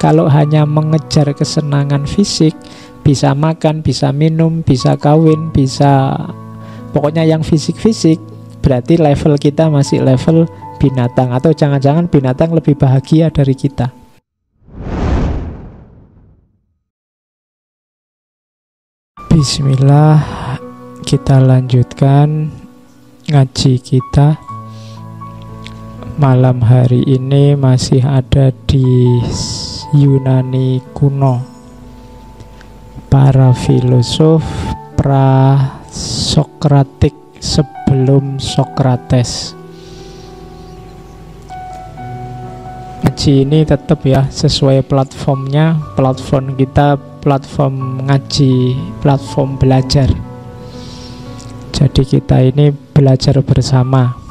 Kalau hanya mengejar kesenangan fisik, bisa makan, bisa minum, bisa kawin, bisa pokoknya yang fisik-fisik, berarti level kita masih level binatang. Atau jangan-jangan binatang lebih bahagia dari kita. Bismillah, kita lanjutkan ngaji kita. Malam hari ini masih ada di Yunani kuno. Para filosof pra-Sokratik sebelum Sokrates. Ngaji ini tetap ya sesuai platformnya. Platform kita platform ngaji, platform belajar. Jadi kita ini belajar bersama.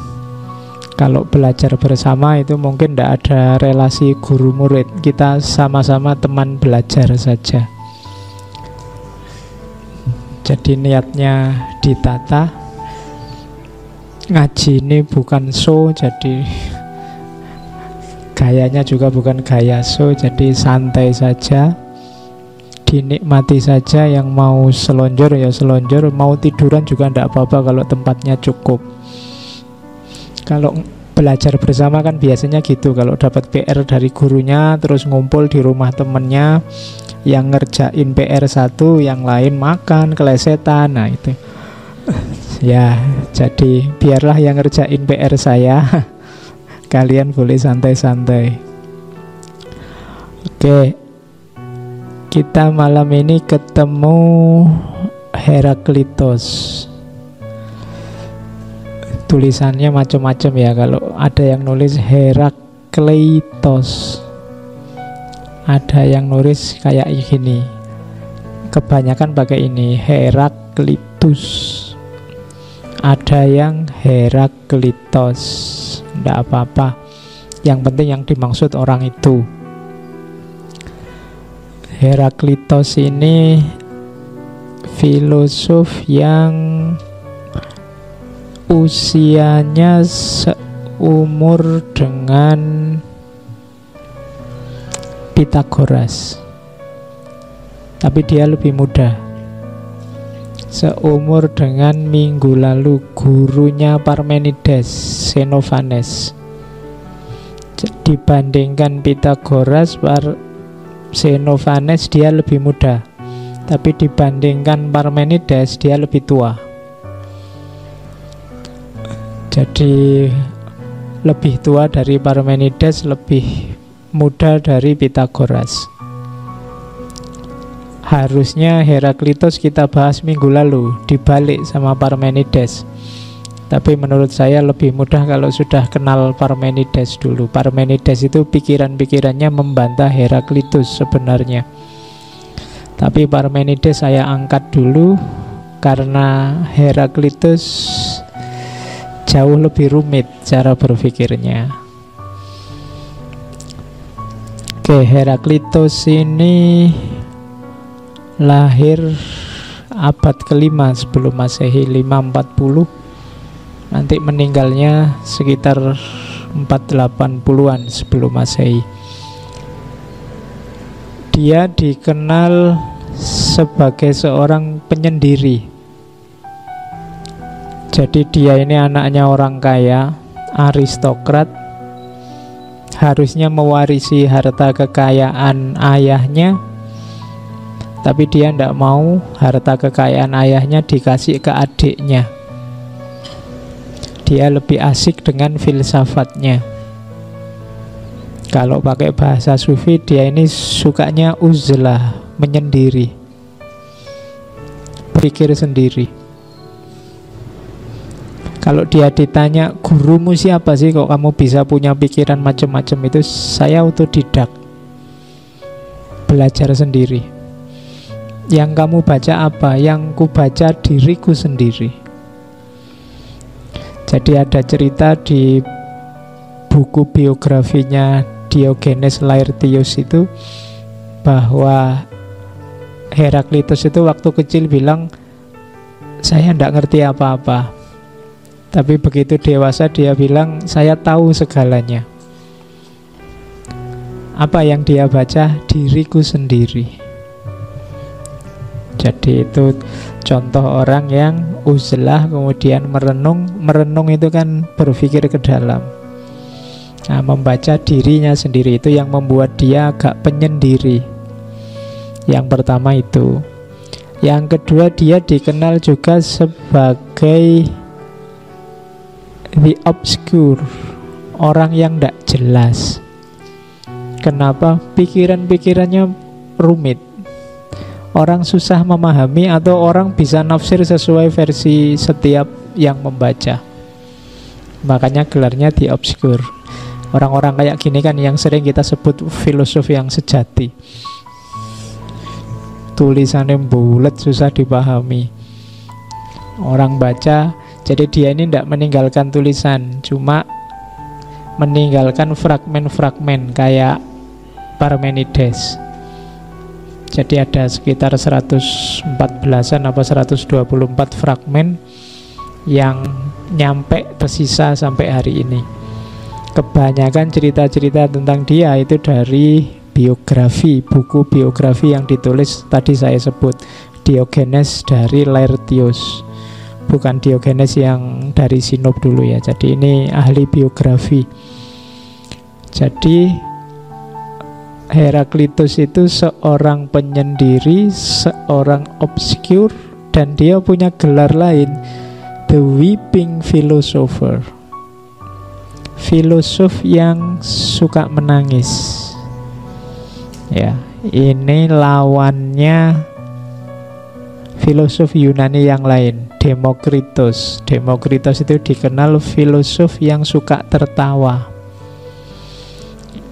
Kalau belajar bersama itu mungkin tidak ada relasi guru murid. Kita sama-sama teman belajar saja. Jadi niatnya ditata. Ngaji ini bukan show, jadi gayanya juga bukan gaya show. Jadi santai saja, dinikmati saja. Yang mau selonjor ya selonjor, mau tiduran juga tidak apa-apa kalau tempatnya cukup. Kalau belajar bersama kan biasanya gitu. Kalau dapat PR dari gurunya, terus ngumpul di rumah temennya, yang ngerjain PR satu, yang lain makan, kelesetan. Nah itu ya, jadi biarlah yang ngerjain PR saya. Kalian boleh santai-santai. Oke, kita malam ini ketemu Heraklitos. Tulisannya macam-macam ya. Kalau ada yang nulis Herakleitos, ada yang nulis kayak gini. Kebanyakan pakai ini Heraklitus. Ada yang Heraklitos. Tidak apa-apa. Yang penting yang dimaksud orang itu. Heraklitos ini filosof yang usianya seumur dengan Pitagoras, tapi dia lebih muda. Seumur dengan minggu lalu gurunya Parmenides, Xenophanes. Dibandingkan Pitagoras, Xenophanes dia lebih muda, tapi dibandingkan Parmenides dia lebih tua. Jadi lebih tua dari Parmenides, lebih muda dari Pitagoras. Harusnya Heraklitos kita bahas minggu lalu, dibalik sama Parmenides. Tapi menurut saya lebih mudah kalau sudah kenal Parmenides dulu. Parmenides itu pikiran-pikirannya membantah Heraklitus sebenarnya. Tapi Parmenides saya angkat dulu karena Heraklitus jauh lebih rumit cara berpikirnya. Oke, Heraklitos ini lahir abad ke-5 sebelum Masehi, 540. Nanti meninggalnya sekitar 480-an sebelum Masehi. Dia dikenal sebagai seorang penyendiri. Jadi dia ini anaknya orang kaya, aristokrat, harusnya mewarisi harta kekayaan ayahnya, tapi dia tidak mau harta kekayaan ayahnya dikasih ke adiknya. Dia lebih asik dengan filsafatnya. Kalau pakai bahasa sufi, dia ini sukanya uzlah, menyendiri, pikir sendiri. Kalau dia ditanya, gurumu siapa sih kok kamu bisa punya pikiran macam-macam itu? Saya otodidak, belajar sendiri. Yang kamu baca apa? Yang ku baca diriku sendiri. Jadi ada cerita di buku biografinya Diogenes Laertius itu, bahwa Heraklitus itu waktu kecil bilang, saya tidak ngerti apa-apa. Tapi begitu dewasa dia bilang, saya tahu segalanya. Apa yang dia baca? Diriku sendiri. Jadi itu contoh orang yang uzlah kemudian merenung. Merenung itu kan berpikir ke dalam. Nah, membaca dirinya sendiri itu yang membuat dia agak penyendiri. Yang pertama itu. Yang kedua, dia dikenal juga sebagai the obscure, orang yang tidak jelas. Kenapa? Pikiran-pikirannya rumit. Orang susah memahami atau orang bisa nafsir sesuai versi setiap yang membaca. Makanya gelarnya the obscure. Orang-orang kayak gini kan yang sering kita sebut filosof yang sejati. Tulisannya bulat, susah dipahami. Orang baca, jadi dia ini tidak meninggalkan tulisan, cuma meninggalkan fragmen-fragmen kayak Parmenides. Jadi ada sekitar 114-an apa 124 fragmen yang nyampe tersisa sampai hari ini. Kebanyakan cerita-cerita tentang dia itu dari biografi, buku biografi yang ditulis tadi saya sebut, Diogenes dari Laertius, bukan Diogenes yang dari Sinop dulu ya. Jadi ini ahli biografi. Jadi Heraklitus itu seorang penyendiri, seorang obscure, dan dia punya gelar lain, the weeping philosopher, filosof yang suka menangis. Ya, ini lawannya filosof Yunani yang lain, Demokritos. Demokritos itu dikenal filosof yang suka tertawa.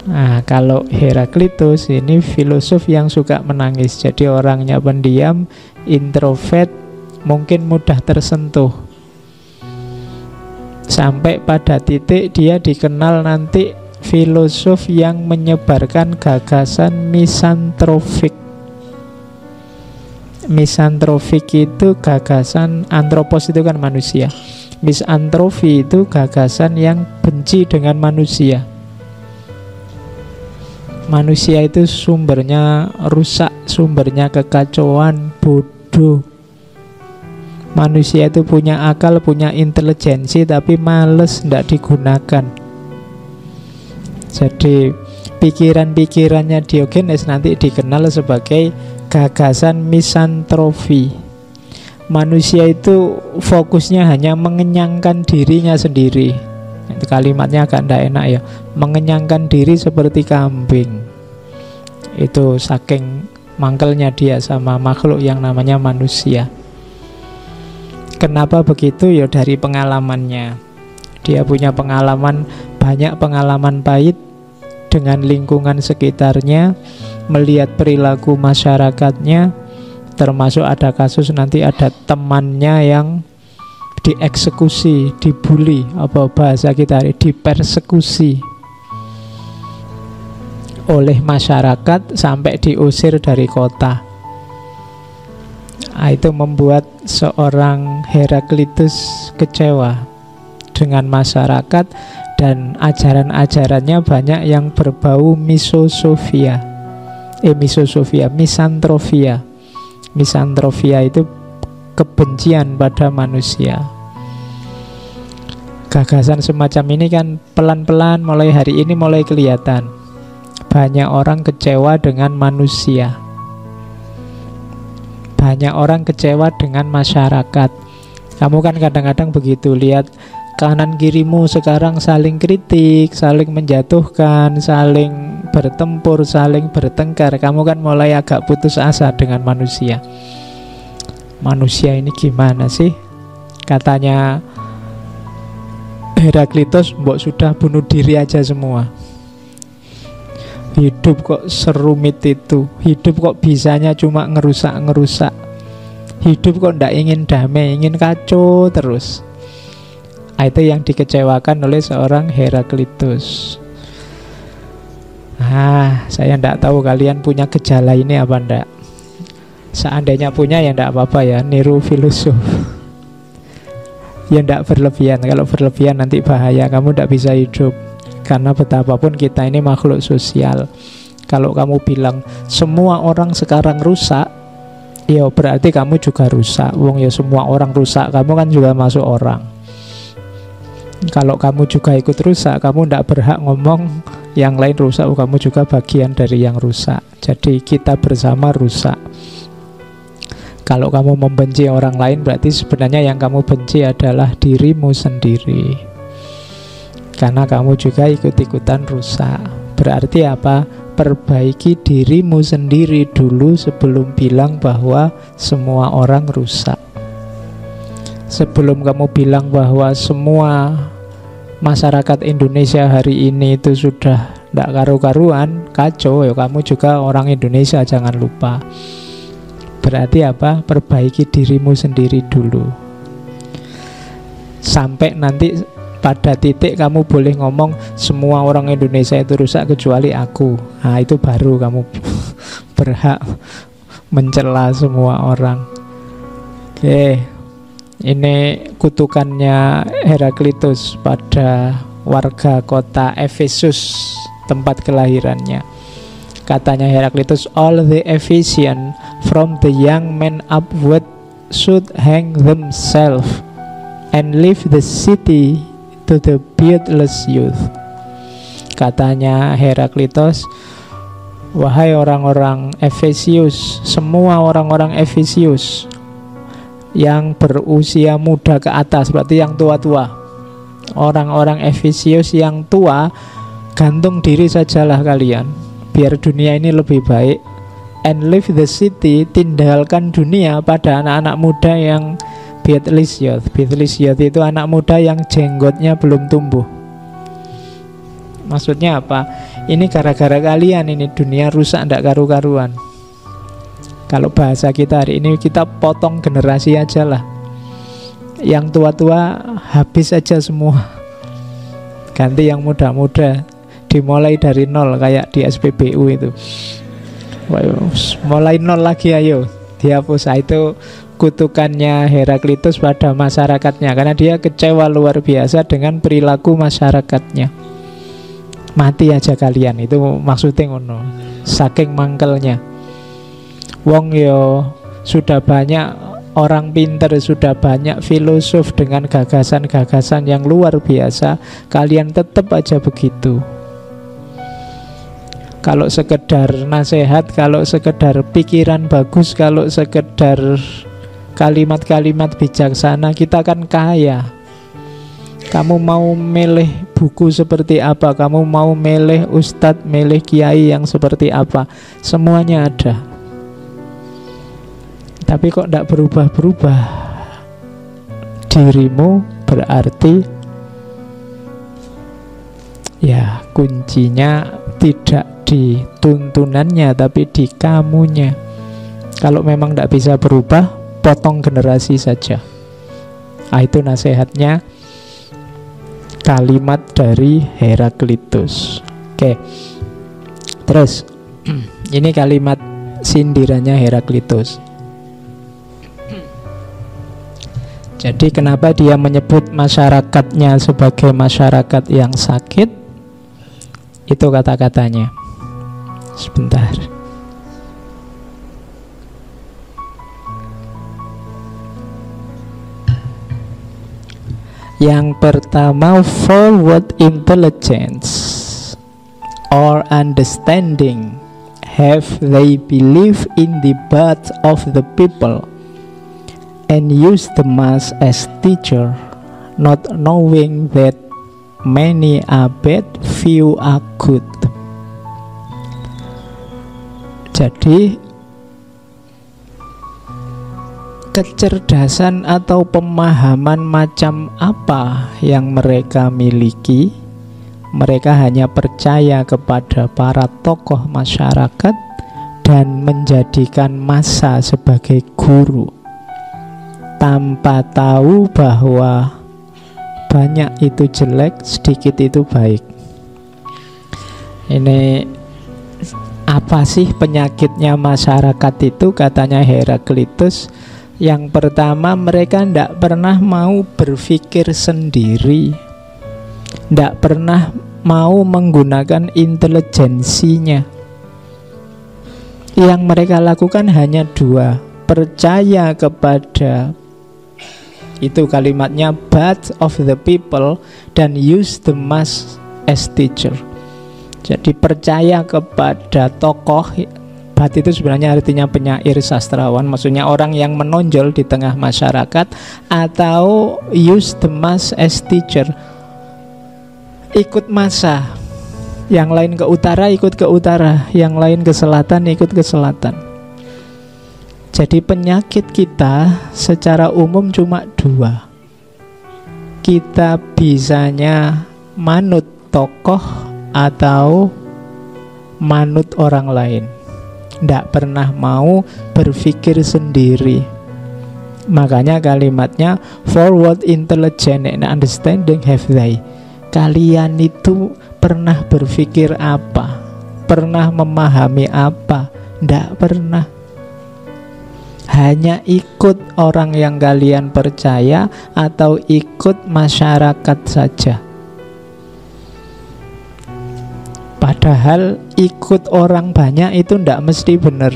Nah, kalau Heraklitus ini filosof yang suka menangis. Jadi orangnya pendiam, introvert, mungkin mudah tersentuh. Sampai pada titik dia dikenal nanti filosof yang menyebarkan gagasan misantrofik. Misantrofik itu gagasan, antropos itu kan manusia. Misantrofi itu gagasan yang benci dengan manusia. Manusia itu sumbernya rusak, sumbernya kekacauan, bodoh. Manusia itu punya akal, punya intelijensi, tapi males, tidak digunakan. Jadi pikiran-pikirannya Diogenes nanti dikenal sebagai gagasan misantrofi. Manusia itu fokusnya hanya mengenyangkan dirinya sendiri. Itu kalimatnya agak tidak enak ya. Mengenyangkan diri seperti kambing. Itu saking mangkelnya dia sama makhluk yang namanya manusia. Kenapa begitu? Ya dari pengalamannya. Dia punya pengalaman, banyak pengalaman pahit dengan lingkungan sekitarnya, melihat perilaku masyarakatnya, termasuk ada kasus nanti ada temannya yang dieksekusi, dibully, apa bahasa kita dipersekusi oleh masyarakat sampai diusir dari kota. Nah, itu membuat seorang Heraklitus kecewa dengan masyarakat, dan ajaran-ajarannya banyak yang berbau misantropia. Misantropia itu kebencian pada manusia. Gagasan semacam ini kan pelan-pelan mulai hari ini mulai kelihatan. Banyak orang kecewa dengan manusia. Banyak orang kecewa dengan masyarakat. Kamu kan kadang-kadang begitu, lihat kanan kirimu sekarang saling kritik, saling menjatuhkan, saling bertempur, saling bertengkar. Kamu kan mulai agak putus asa dengan manusia. Manusia ini gimana sih? Katanya Heraklitus, mbok sudah bunuh diri aja semua. Hidup kok serumit itu. Hidup kok bisanya cuma ngerusak-ngerusak. Hidup kok ndak ingin damai, ingin kacau terus. Itu yang dikecewakan oleh seorang Heraklitus. Saya ndak tahu kalian punya gejala ini apa ndak. Seandainya punya ya ndak apa-apa ya, niru filosof. Ya ndak berlebihan. Kalau berlebihan nanti bahaya, kamu ndak bisa hidup. Karena betapapun kita ini makhluk sosial. Kalau kamu bilang semua orang sekarang rusak, ya berarti kamu juga rusak. Wong ya semua orang rusak, kamu kan juga masuk orang. Kalau kamu juga ikut rusak, kamu tidak berhak ngomong yang lain rusak, kamu juga bagian dari yang rusak. Jadi kita bersama rusak. Kalau kamu membenci orang lain, berarti sebenarnya yang kamu benci adalah dirimu sendiri. Karena kamu juga ikut-ikutan rusak. Berarti apa? Perbaiki dirimu sendiri dulu sebelum bilang bahwa semua orang rusak. Sebelum kamu bilang bahwa semua masyarakat Indonesia hari ini itu sudah tidak karu-karuan, kacau, ya kamu juga orang Indonesia, jangan lupa. Berarti apa? Perbaiki dirimu sendiri dulu. Sampai nanti pada titik kamu boleh ngomong semua orang Indonesia itu rusak kecuali aku. Nah, itu baru kamu berhak mencela semua orang. Oke, ini kutukannya Heraklitus pada warga kota Efesus, tempat kelahirannya. Katanya Heraklitus, all the Ephesians from the young men upward should hang themselves and leave the city to the beardless youth. Katanya Heraklitus, wahai orang-orang Efesius, semua orang-orang Efesius yang berusia muda ke atas, berarti yang tua-tua. Orang-orang Efesius yang tua, gantung diri sajalah kalian, biar dunia ini lebih baik. And leave the city, tinggalkan dunia pada anak-anak muda yang beardless youth. Beardless youth itu anak muda yang jenggotnya belum tumbuh. Maksudnya apa? Ini gara-gara kalian ini dunia rusak ndak karu-karuan. Kalau bahasa kita hari ini, kita potong generasi aja lah. Yang tua-tua habis aja semua, ganti yang muda-muda, dimulai dari nol kayak di SPBU itu. Mulai nol lagi, ayo dihapus. Itu kutukannya Heraklitus pada masyarakatnya, karena dia kecewa luar biasa dengan perilaku masyarakatnya. Mati aja kalian, itu maksudnya ngono, saking mangkelnya. Wong yo sudah banyak orang pinter, sudah banyak filosof dengan gagasan-gagasan yang luar biasa, kalian tetap aja begitu. Kalau sekedar nasihat, kalau sekedar pikiran bagus, kalau sekedar kalimat-kalimat bijaksana, kita kan kaya. Kamu mau milih buku seperti apa, kamu mau milih ustadz, milih kiai yang seperti apa, semuanya ada. Tapi kok tidak berubah-berubah dirimu, berarti ya kuncinya tidak di tuntunannya, tapi di kamunya. Kalau memang tidak bisa berubah, potong generasi saja. Itu nasihatnya, kalimat dari Heraklitus. Oke, terus ini kalimat sindirannya Heraklitus. Jadi kenapa dia menyebut masyarakatnya sebagai masyarakat yang sakit? Itu kata-katanya. Sebentar. Yang pertama, forward intelligence or understanding have they believe in the birth of the people and use the mass as teacher, not knowing that many are bad, few are good. Jadi kecerdasan atau pemahaman macam apa yang mereka miliki, mereka hanya percaya kepada para tokoh masyarakat dan menjadikan massa sebagai guru, tanpa tahu bahwa banyak itu jelek, sedikit itu baik. Ini apa sih penyakitnya masyarakat itu? Katanya Heraklitus, yang pertama, mereka tidak pernah mau berpikir sendiri, tidak pernah mau menggunakan intelijensinya. Yang mereka lakukan hanya dua: percaya kepada, itu kalimatnya, "but of the people," dan use the mass as teacher. Jadi percaya kepada tokoh. Bat itu sebenarnya artinya penyair, sastrawan, maksudnya orang yang menonjol di tengah masyarakat. Atau use the mass as teacher, ikut massa. Yang lain ke utara, ikut ke utara. Yang lain ke selatan, ikut ke selatan. Jadi penyakit kita secara umum cuma dua. Kita bisanya manut tokoh atau manut orang lain. Tidak pernah mau berpikir sendiri. Makanya kalimatnya forward intelligent and understanding have they. Kalian itu pernah berpikir apa? Pernah memahami apa? Tidak pernah. Hanya ikut orang yang kalian percaya atau ikut masyarakat saja. Padahal ikut orang banyak itu tidak mesti benar.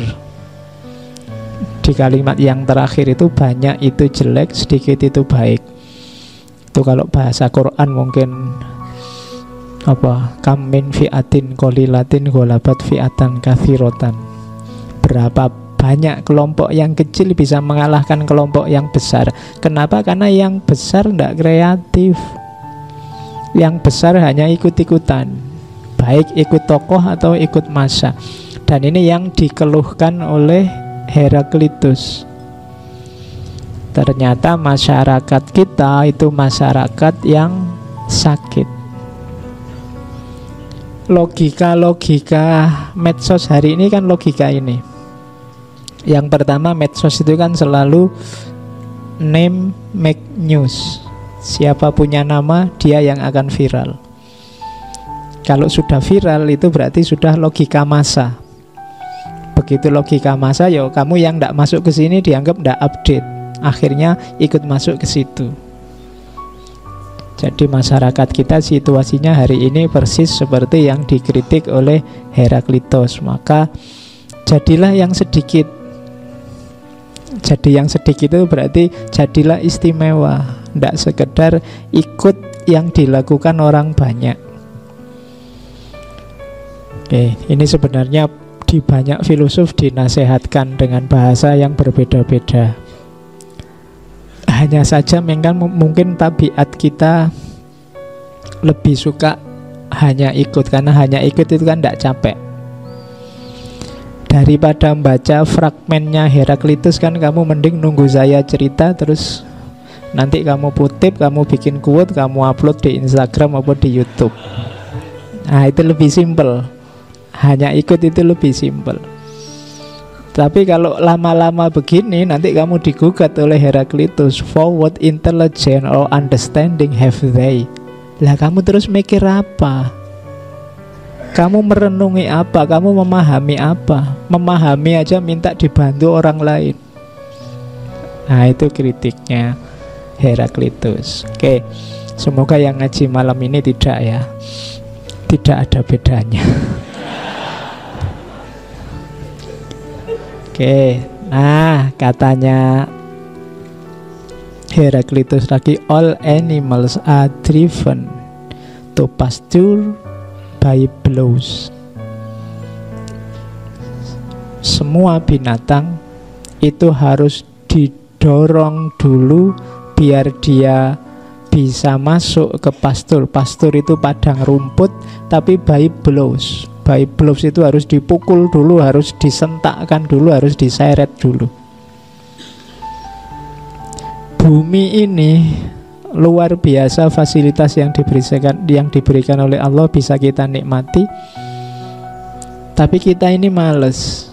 Di kalimat yang terakhir itu, banyak itu jelek, sedikit itu baik. Itu kalau bahasa Quran mungkin apa? Kam min fi'atin qalilatin ghalabat fi'atan katsirotan. Berapa banyak kelompok yang kecil bisa mengalahkan kelompok yang besar. Kenapa? Karena yang besar tidak kreatif. Yang besar hanya ikut-ikutan, baik ikut tokoh atau ikut massa. Dan ini yang dikeluhkan oleh Heraklitus. Ternyata masyarakat kita itu masyarakat yang sakit. Logika-logika medsos hari ini kan logika ini. Yang pertama, medsos itu kan selalu name make news. Siapa punya nama, dia yang akan viral. Kalau sudah viral itu berarti sudah logika massa. Begitu logika massa, ya kamu yang tidak masuk ke sini dianggap tidak update. Akhirnya ikut masuk ke situ. Jadi masyarakat kita situasinya hari ini persis seperti yang dikritik oleh Heraklitus. Maka jadilah yang sedikit. Jadi yang sedikit itu berarti jadilah istimewa. Tidak sekedar ikut yang dilakukan orang banyak. Oke, ini sebenarnya di banyak filosof dinasehatkan dengan bahasa yang berbeda-beda. Hanya saja mungkin tabiat kita lebih suka hanya ikut. Karena hanya ikut itu kan tidak capek. Daripada membaca fragmennya Heraklitus kan kamu mending nunggu saya cerita, terus nanti kamu kutip, kamu bikin quote, kamu upload di Instagram maupun di YouTube. Nah itu lebih simple. Hanya ikut itu lebih simpel. Tapi kalau lama-lama begini, nanti kamu digugat oleh Heraklitus. Forward intelligent or understanding have they. Lah kamu terus mikir apa? Kamu merenungi apa? Kamu memahami apa? Memahami aja minta dibantu orang lain. Nah itu kritiknya Heraklitus. Oke, semoga yang ngaji malam ini tidak ya, tidak ada bedanya. Oke, nah katanya Heraklitus lagi, all animals are driven to pasture by blows. Semua binatang itu harus didorong dulu biar dia bisa masuk ke pastur. Pastur itu padang rumput, tapi by blows. By blows itu harus dipukul dulu, harus disentakkan dulu, harus diseret dulu. Bumi ini luar biasa fasilitas yang diberikan oleh Allah, bisa kita nikmati. Tapi kita ini males,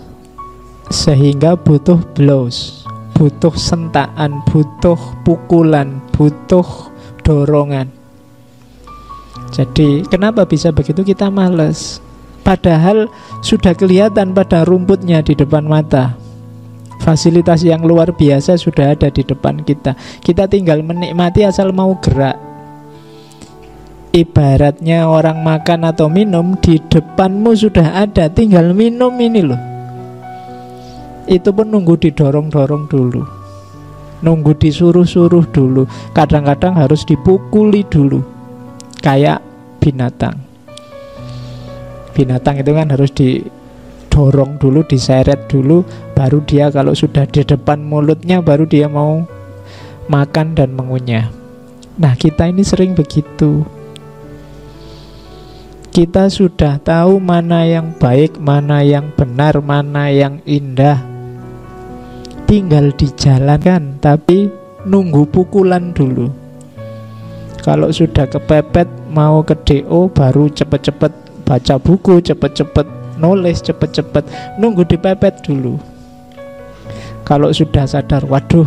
sehingga butuh blows, butuh sentakan, butuh pukulan, butuh dorongan. Jadi kenapa bisa begitu? Kita males. Padahal sudah kelihatan pada rumputnya di depan mata. Fasilitas yang luar biasa sudah ada di depan kita. Kita tinggal menikmati asal mau gerak. Ibaratnya orang makan atau minum, di depanmu sudah ada, tinggal minum ini loh. Itu pun nunggu didorong-dorong dulu, nunggu disuruh-suruh dulu. Kadang-kadang harus dipukuli dulu. Kayak binatang. Binatang itu kan harus didorong dulu, diseret dulu, baru dia kalau sudah di depan mulutnya, baru dia mau makan dan mengunyah. Nah, kita ini sering begitu. Kita sudah tahu mana yang baik, mana yang benar, mana yang indah, tinggal dijalankan, tapi nunggu pukulan dulu. Kalau sudah kepepet mau ke DO, baru cepet-cepet baca buku, cepet-cepet nulis, cepet-cepet, nunggu dipepet dulu. Kalau sudah sadar, waduh,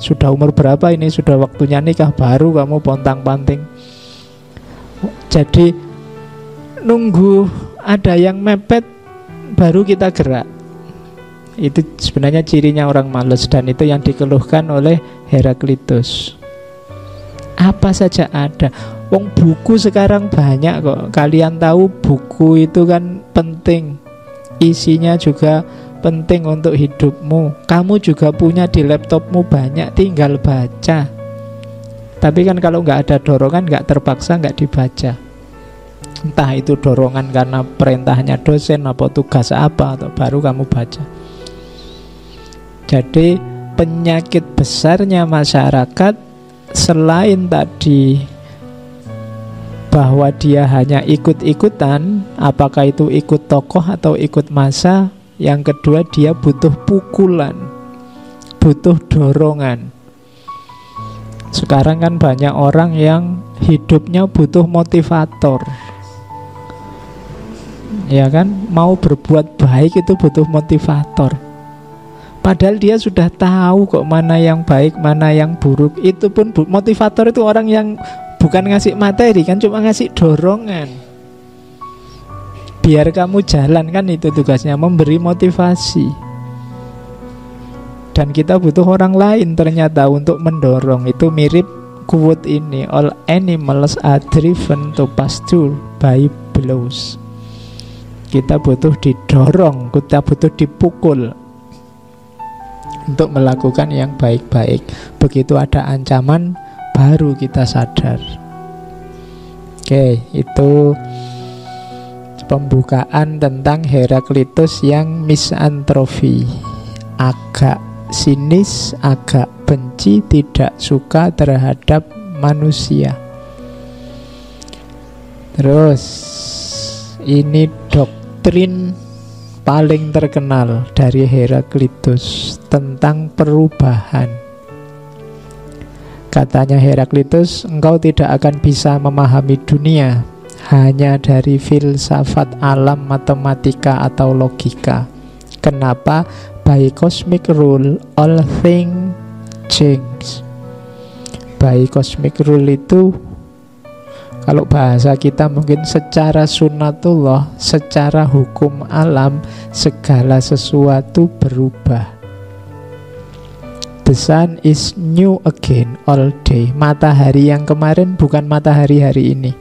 sudah umur berapa ini, sudah waktunya nikah, baru kamu pontang-panting. Jadi nunggu ada yang mepet baru kita gerak. Itu sebenarnya cirinya orang malas, dan itu yang dikeluhkan oleh Heraklitus. Apa saja ada. Wong buku sekarang banyak kok. Kalian tahu buku itu kan penting. Isinya juga penting untuk hidupmu. Kamu juga punya di laptopmu banyak, tinggal baca. Tapi kan kalau nggak ada dorongan, nggak terpaksa, nggak dibaca. Entah itu dorongan karena perintahnya dosen, apa tugas apa, atau baru kamu baca. Jadi penyakit besarnya masyarakat selain tadi bahwa dia hanya ikut-ikutan, apakah itu ikut tokoh atau ikut massa, yang kedua dia butuh pukulan, butuh dorongan. Sekarang kan banyak orang yang hidupnya butuh motivator, ya kan, mau berbuat baik itu butuh motivator. Padahal dia sudah tahu kok mana yang baik, mana yang buruk. Itu pun motivator itu orang yang bukan ngasih materi kan, cuma ngasih dorongan. Biar kamu jalan, kan itu tugasnya, memberi motivasi. Dan kita butuh orang lain ternyata untuk mendorong. Itu mirip quote ini, all animals are driven to pasture by blows. Kita butuh didorong, kita butuh dipukul untuk melakukan yang baik-baik. Begitu ada ancaman, baru kita sadar. Oke, itu pembukaan tentang Heraklitus yang misantropi, agak sinis, agak benci, tidak suka terhadap manusia. Terus ini doktrin paling terkenal dari Heraklitus tentang perubahan. Katanya Heraklitus, engkau tidak akan bisa memahami dunia hanya dari filsafat alam, matematika atau logika. Kenapa? By cosmic rule all things change. By cosmic rule itu, kalau bahasa kita mungkin secara sunnatullah, secara hukum alam, segala sesuatu berubah. The sun is new again all day. Matahari yang kemarin bukan matahari hari ini.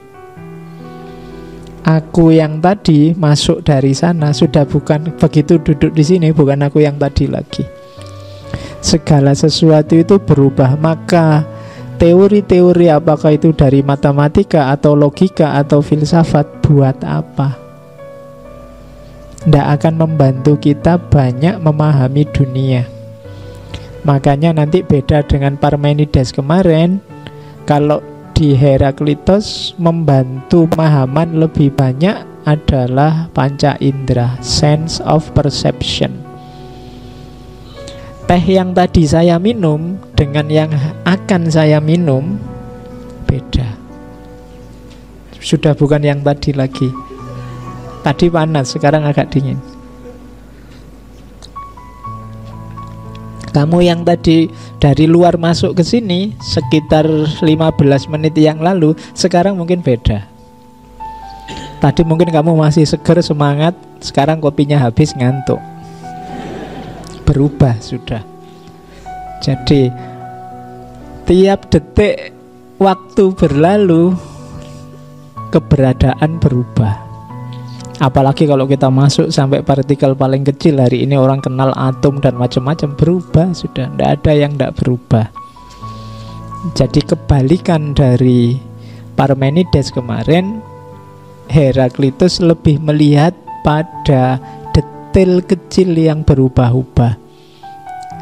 Aku yang tadi masuk dari sana sudah bukan, begitu duduk di sini bukan aku yang tadi lagi. Segala sesuatu itu berubah. Maka teori-teori apakah itu dari matematika atau logika atau filsafat, buat apa? Tidak akan membantu kita banyak memahami dunia. Makanya nanti beda dengan Parmenides kemarin. Kalau di Heraklitus membantu pemahaman lebih banyak adalah panca indera, sense of perception. Teh yang tadi saya minum dengan yang akan saya minum beda. Sudah bukan yang tadi lagi. Tadi panas, sekarang agak dingin. Kamu yang tadi dari luar masuk ke sini sekitar 15 menit yang lalu, sekarang mungkin beda. Tadi mungkin kamu masih seger, semangat, sekarang kopinya habis, ngantuk. Berubah sudah. Jadi tiap detik waktu berlalu, keberadaan berubah. Apalagi kalau kita masuk sampai partikel paling kecil. Hari ini orang kenal atom dan macam-macam, berubah sudah, tidak ada yang tidak berubah. Jadi kebalikan dari Parmenides kemarin, Heraklitus lebih melihat pada detail kecil yang berubah-ubah,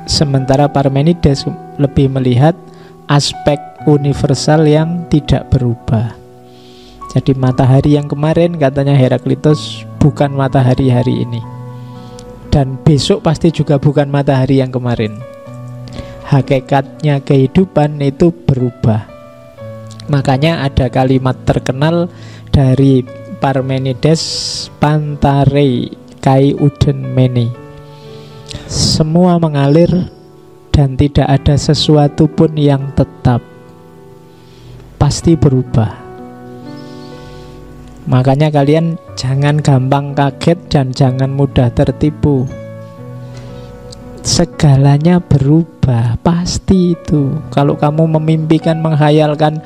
sementara Parmenides lebih melihat aspek universal yang tidak berubah. Jadi matahari yang kemarin katanya Heraklitus bukan matahari hari ini, dan besok pasti juga bukan matahari yang kemarin. Hakikatnya kehidupan itu berubah. Makanya ada kalimat terkenal dari Parmenides, Pantarei kai uden mene. Semua mengalir dan tidak ada sesuatu pun yang tetap, pasti berubah. Makanya kalian jangan gampang kaget dan jangan mudah tertipu. Segalanya berubah, pasti itu. Kalau kamu memimpikan, menghayalkan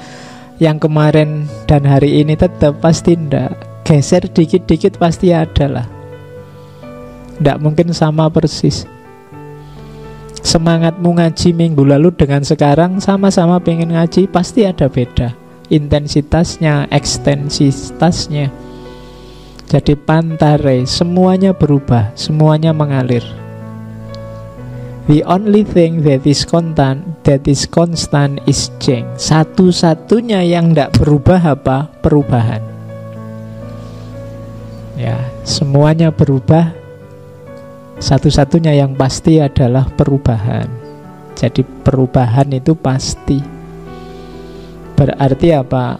yang kemarin dan hari ini tetap, pasti ndak. Geser dikit-dikit pasti ada lah. Ndak mungkin sama persis. Semangatmu ngaji minggu lalu dengan sekarang sama-sama pengen ngaji, pasti ada beda. Intensitasnya, ekstensitasnya. Jadi pantare, semuanya berubah, semuanya mengalir. The only thing that is constant is change. Satu-satunya yang tidak berubah apa? Perubahan. Ya, semuanya berubah. Satu-satunya yang pasti adalah perubahan. Jadi perubahan itu pasti. Berarti apa?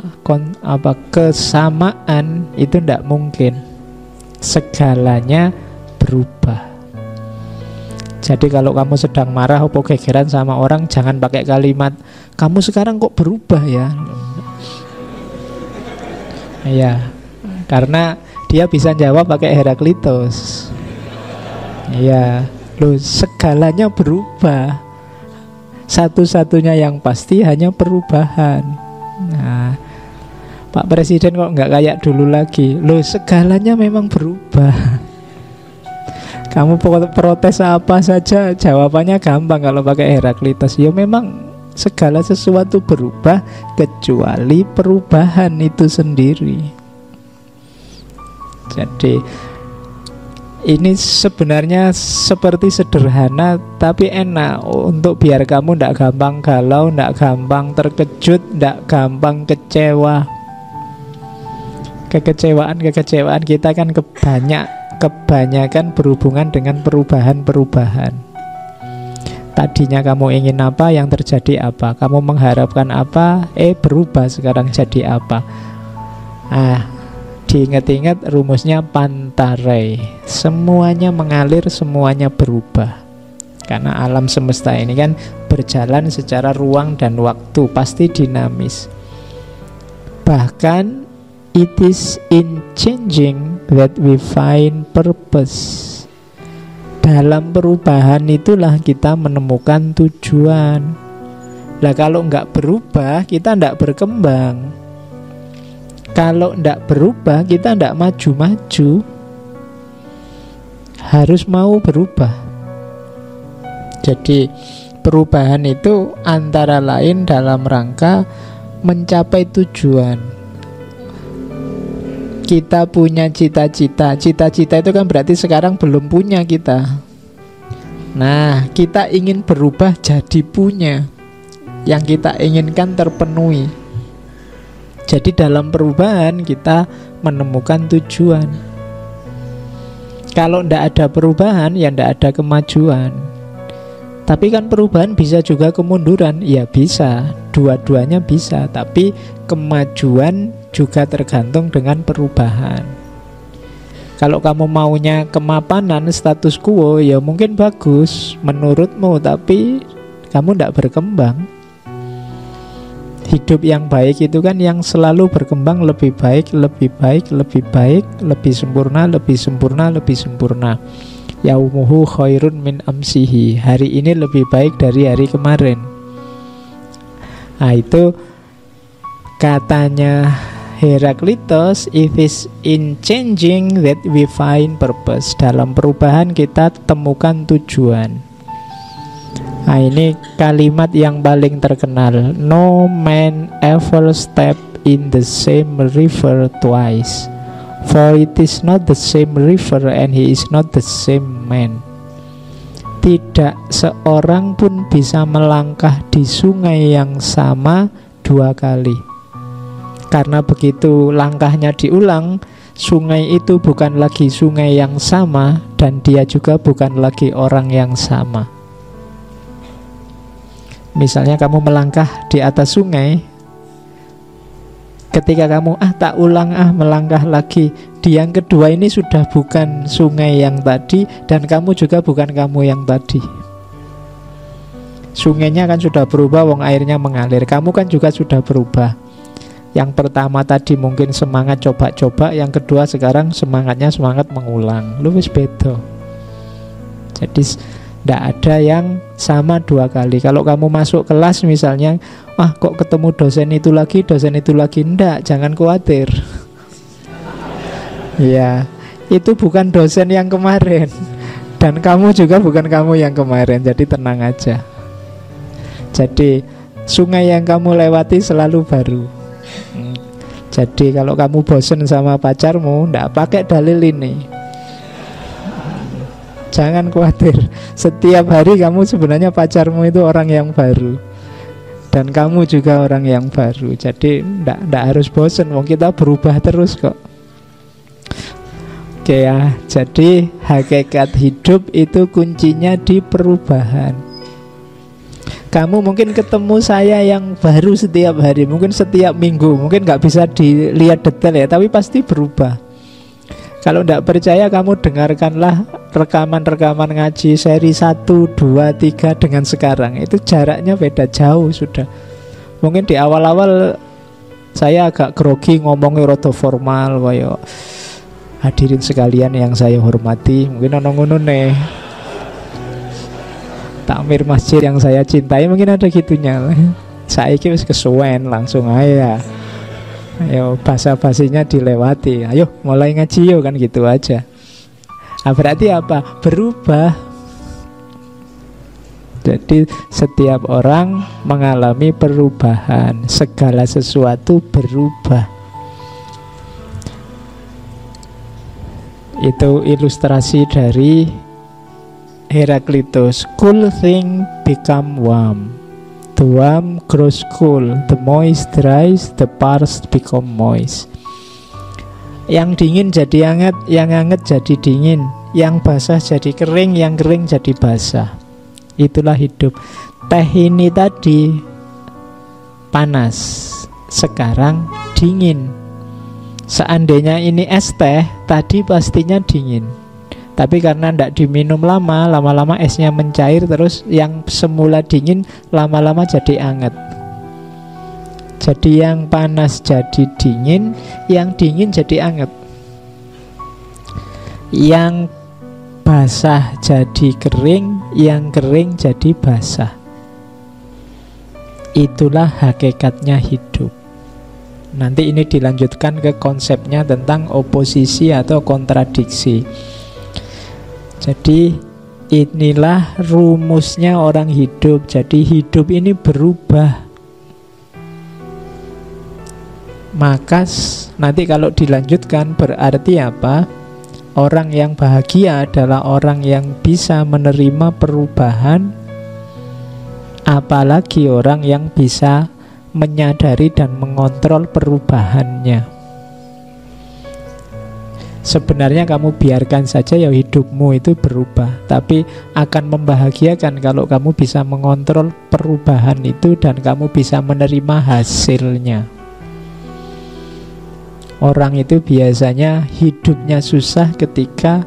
Kesamaan itu tidak mungkin. Segalanya berubah. Jadi kalau kamu sedang marah atau gegeran sama orang, jangan pakai kalimat kamu sekarang kok berubah ya. Iya, karena dia bisa jawab pakai Heraklitus. Iya, loh, segalanya berubah. Satu-satunya yang pasti hanya perubahan. Nah, Pak Presiden kok nggak kayak dulu lagi. Loh, segalanya memang berubah. Kamu protes apa saja, jawabannya gampang kalau pakai Heraklitus. Ya memang segala sesuatu berubah kecuali perubahan itu sendiri. Jadi ini sebenarnya seperti sederhana tapi enak untuk biar kamu tidak gampang galau, tidak gampang terkejut, tidak gampang kecewa. Kekecewaan kita kan kebanyakan berhubungan dengan perubahan-perubahan. Tadinya kamu ingin apa, yang terjadi apa. Kamu mengharapkan apa, berubah sekarang jadi apa. Diingat-ingat rumusnya Pantarei. Semuanya mengalir, semuanya berubah. Karena alam semesta ini kan berjalan secara ruang dan waktu, pasti dinamis. Bahkan it is in changing that we find purpose. Dalam perubahan itulah kita menemukan tujuan. Lah kalau nggak berubah, kita nggak berkembang. Kalau nggak berubah, kita nggak maju-maju. Harus mau berubah. Jadi perubahan itu antara lain dalam rangka mencapai tujuan. Kita punya cita-cita. Cita-cita itu kan berarti sekarang belum punya kita. Nah, kita ingin berubah jadi punya. Yang kita inginkan terpenuhi. Jadi dalam perubahan kita menemukan tujuan. Kalau tidak ada perubahan, ya tidak ada kemajuan. Tapi kan perubahan bisa juga kemunduran. Ya bisa, dua-duanya bisa. Tapi kemajuan juga tergantung dengan perubahan. Kalau kamu maunya kemapanan, status quo, ya mungkin bagus menurutmu, tapi kamu tidak berkembang. Hidup yang baik itu kan yang selalu berkembang, lebih baik, lebih baik, lebih baik, lebih sempurna, lebih sempurna, lebih sempurna. Yaumuhu khairun min amsihi. Hari ini lebih baik dari hari kemarin. Nah itu katanya Heraklitos, it is in changing that we find purpose. Dalam perubahan kita temukan tujuan. Nah, ini kalimat yang paling terkenal. No man ever step in the same river twice, for it is not the same river and he is not the same man. Tidak seorang pun bisa melangkah di sungai yang sama dua kali. Karena begitu langkahnya diulang, sungai itu bukan lagi sungai yang sama, dan dia juga bukan lagi orang yang sama. Misalnya kamu melangkah di atas sungai, ketika kamu tak ulang melangkah lagi, di yang kedua ini sudah bukan sungai yang tadi, dan kamu juga bukan kamu yang tadi. Sungainya kan sudah berubah, wong airnya mengalir. Kamu kan juga sudah berubah. Yang pertama tadi mungkin semangat coba-coba, yang kedua sekarang semangatnya semangat mengulang. Lu wis beda. Jadi tidak ada yang sama dua kali. Kalau kamu masuk kelas misalnya, kok ketemu dosen itu lagi, enggak, jangan khawatir. Ya, itu bukan dosen yang kemarin, dan kamu juga bukan kamu yang kemarin. Jadi tenang aja. Jadi sungai yang kamu lewati selalu baru. Jadi kalau kamu bosen sama pacarmu, ndak pakai dalil ini. Jangan khawatir. Setiap hari kamu sebenarnya pacarmu itu orang yang baru, dan kamu juga orang yang baru. Jadi ndak harus bosen. Wong kita berubah terus kok. Oke ya. Jadi hakikat hidup itu kuncinya di perubahan. Kamu mungkin ketemu saya yang baru setiap hari, mungkin setiap minggu, mungkin nggak bisa dilihat detail ya, tapi pasti berubah. Kalau tidak percaya, kamu dengarkanlah rekaman-rekaman ngaji seri 1, 2, 3 dengan sekarang. Itu jaraknya beda jauh sudah. Mungkin di awal-awal saya agak grogi, ngomongnya rada formal, kayak hadirin sekalian yang saya hormati, mungkin ono ngono nih. Takmir masjid yang saya cintai, mungkin ada gitunya. Saiki wis kesuwen, langsung aja. Ayo basa-basinya dilewati. Ayo mulai ngaji yuk, kan gitu aja. Berarti apa? Berubah. Jadi setiap orang mengalami perubahan. Segala sesuatu berubah. Itu ilustrasi dari Heraklitos. Cool thing become warm. The warm grows cool. The moist dries. The parched become moist. Yang dingin jadi hangat, yang hangat jadi dingin, yang basah jadi kering, yang kering jadi basah. Itulah hidup. Teh ini tadi panas, sekarang dingin. Seandainya ini es teh, tadi pastinya dingin. Tapi karena tidak diminum lama-lama esnya mencair, terus yang semula dingin lama-lama jadi hangat. Jadi yang panas jadi dingin, yang dingin jadi hangat. Yang basah jadi kering, yang kering jadi basah. Itulah hakikatnya hidup. Nanti ini dilanjutkan ke konsepnya tentang oposisi atau kontradiksi. Jadi inilah rumusnya orang hidup. Jadi hidup ini berubah. Maka nanti kalau dilanjutkan berarti apa? Orang yang bahagia adalah orang yang bisa menerima perubahan, apalagi orang yang bisa menyadari dan mengontrol perubahannya. Sebenarnya kamu biarkan saja ya hidupmu itu berubah, tapi akan membahagiakan kalau kamu bisa mengontrol perubahan itu dan kamu bisa menerima hasilnya. Orang itu biasanya hidupnya susah ketika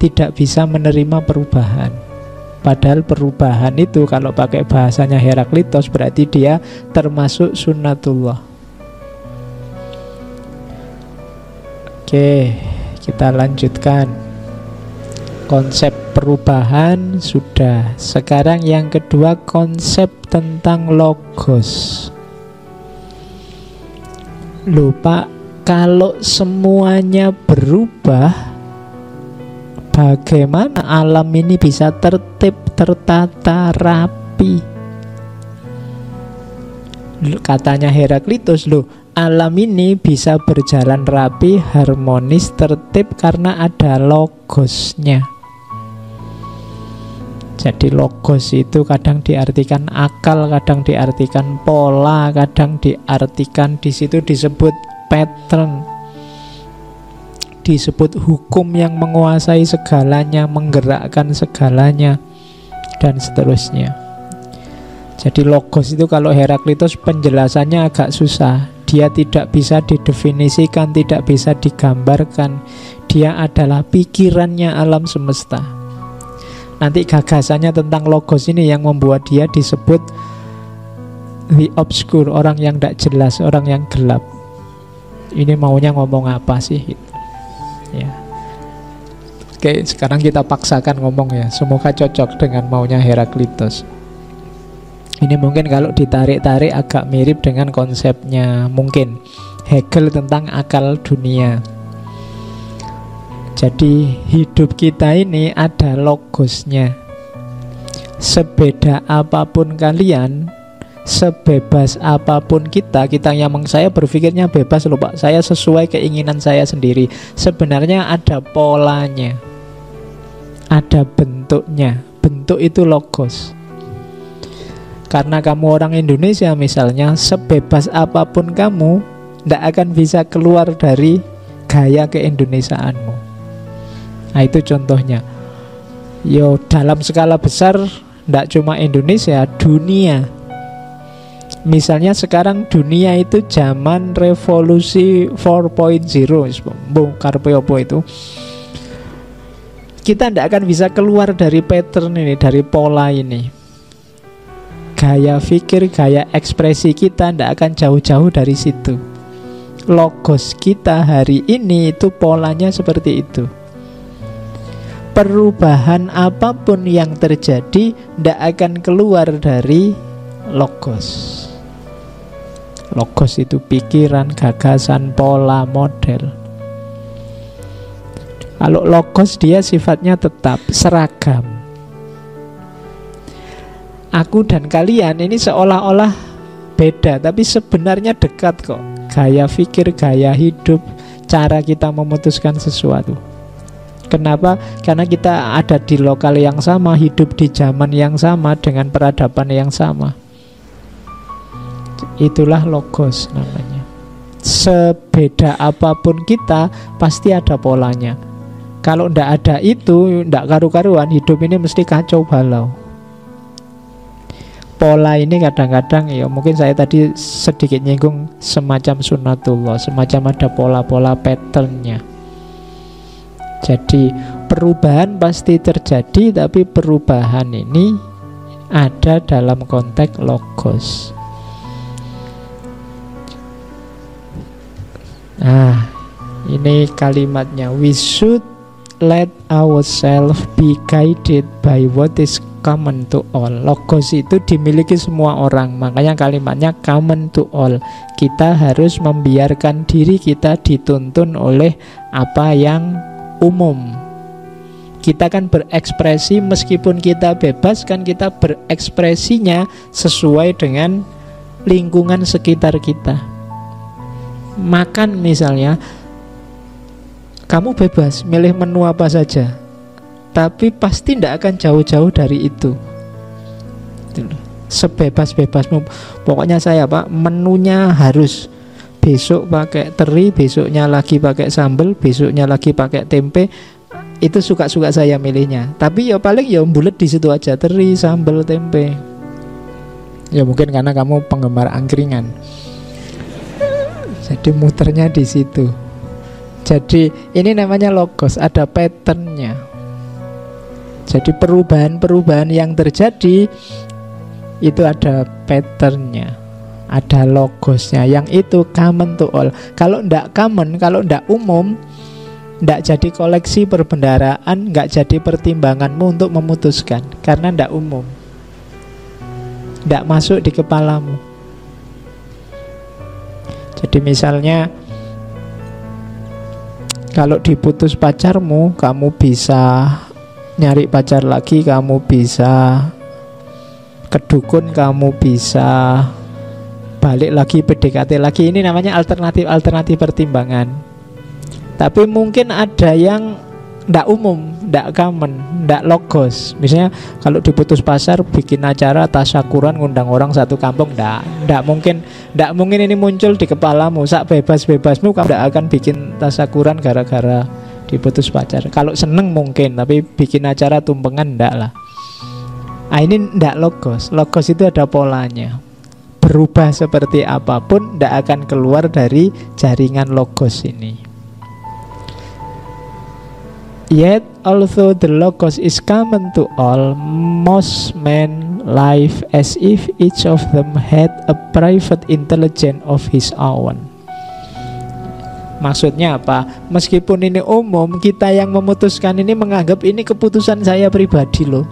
tidak bisa menerima perubahan. Padahal perubahan itu kalau pakai bahasanya Heraklitos berarti dia termasuk sunnatullah. Oke, kita lanjutkan. Konsep perubahan sudah. Sekarang yang kedua, konsep tentang logos. Lupa, Kalau semuanya berubah, bagaimana alam ini bisa tertib, tertata, rapi? Katanya Heraklitus, loh, alam ini bisa berjalan rapi, harmonis, tertib karena ada logosnya. Jadi logos itu kadang diartikan akal, kadang diartikan pola, kadang diartikan, di situ disebut pattern, disebut hukum yang menguasai segalanya, menggerakkan segalanya, dan seterusnya. Jadi logos itu kalau Heraklitus penjelasannya agak susah. Dia tidak bisa didefinisikan, tidak bisa digambarkan. Dia adalah pikirannya alam semesta. Nanti gagasannya tentang logos ini yang membuat dia disebut the obscure, orang yang tidak jelas, orang yang gelap. Ini maunya ngomong apa sih? Ya. Oke, sekarang kita paksakan ngomong ya. Semoga cocok dengan maunya Heraklitus. Ini mungkin kalau ditarik-tarik agak mirip dengan konsepnya mungkin Hegel tentang akal dunia. Jadi hidup kita ini ada logosnya. Sebeda apapun kalian, sebebas apapun kita yang saya berpikirnya bebas loh Pak, saya sesuai keinginan saya sendiri. Sebenarnya ada polanya, ada bentuknya. Bentuk itu logos. Karena kamu orang Indonesia misalnya, sebebas apapun kamu tidak akan bisa keluar dari gaya keindonesiaanmu. Nah itu contohnya. Yo, dalam skala besar tidak cuma Indonesia, dunia. Misalnya sekarang dunia itu zaman revolusi 4.0, karpe apa itu. Kita tidak akan bisa keluar dari pattern ini, dari pola ini. Gaya pikir, gaya ekspresi kita tidak akan jauh-jauh dari situ. Logos kita hari ini itu polanya seperti itu. Perubahan apapun yang terjadi tidak akan keluar dari logos. Logos itu pikiran, gagasan, pola, model. Kalau logos dia sifatnya tetap seragam. Aku dan kalian ini seolah-olah beda, tapi sebenarnya dekat kok. Gaya pikir, gaya hidup, cara kita memutuskan sesuatu. Kenapa? Karena kita ada di lokal yang sama, hidup di zaman yang sama, dengan peradaban yang sama. Itulah logos namanya. Sebeda apapun kita, pasti ada polanya. Kalau ndak ada itu, ndak karu-karuan, hidup ini mesti kacau balau. Pola ini kadang-kadang ya mungkin saya tadi sedikit nyinggung semacam sunatullah, semacam ada pola-pola patternnya. Jadi perubahan pasti terjadi, tapi perubahan ini ada dalam konteks logos. Nah, ini kalimatnya, we should let ourselves be guided by what is common to all. Logos itu dimiliki semua orang, makanya kalimatnya common to all. Kita harus membiarkan diri kita dituntun oleh apa yang umum. Kita kan berekspresi, meskipun kita bebas kan kita berekspresinya sesuai dengan lingkungan sekitar kita. Makan misalnya, kamu bebas milih menu apa saja, tapi pasti tidak akan jauh-jauh dari itu. Sebebas-bebasmu. Pokoknya saya Pak, menunya harus besok pakai teri, besoknya lagi pakai sambal, besoknya lagi pakai tempe. Itu suka-suka saya milihnya. Tapi ya paling ya bulet di situ aja, teri, sambal, tempe. Ya mungkin karena kamu penggemar angkringan, jadi muternya di situ. Jadi ini namanya logos, ada patternnya. Jadi perubahan-perubahan yang terjadi itu ada patternnya, ada logosnya, yang itu common to all. Kalau ndak common, kalau ndak umum, ndak jadi koleksi perbendaraan, nggak jadi pertimbanganmu untuk memutuskan, karena ndak umum, ndak masuk di kepalamu. Jadi misalnya Kalau diputus pacarmu, kamu bisa nyari pacar lagi, kamu bisa ke dukun, kamu bisa balik lagi PDKT lagi. Ini namanya alternatif pertimbangan. Tapi mungkin ada yang ndak umum, ndak common, ndak logos. Misalnya kalau diputus pacar bikin acara tasyakuran ngundang orang satu kampung, ndak mungkin ini muncul di kepalamu. Sak bebas-bebasmu kamu ndak akan bikin tasyakuran gara-gara diputus pacar. Kalau seneng mungkin, tapi bikin acara tumpengan ndak lah. Ini ndak logos. Logos itu ada polanya. Berubah seperti apapun ndak akan keluar dari jaringan logos ini. Yet, although the logos is common to all, most men live as if each of them had a private intelligence of his own. Maksudnya apa? Meskipun ini umum, kita yang memutuskan ini menganggap ini keputusan saya pribadi loh.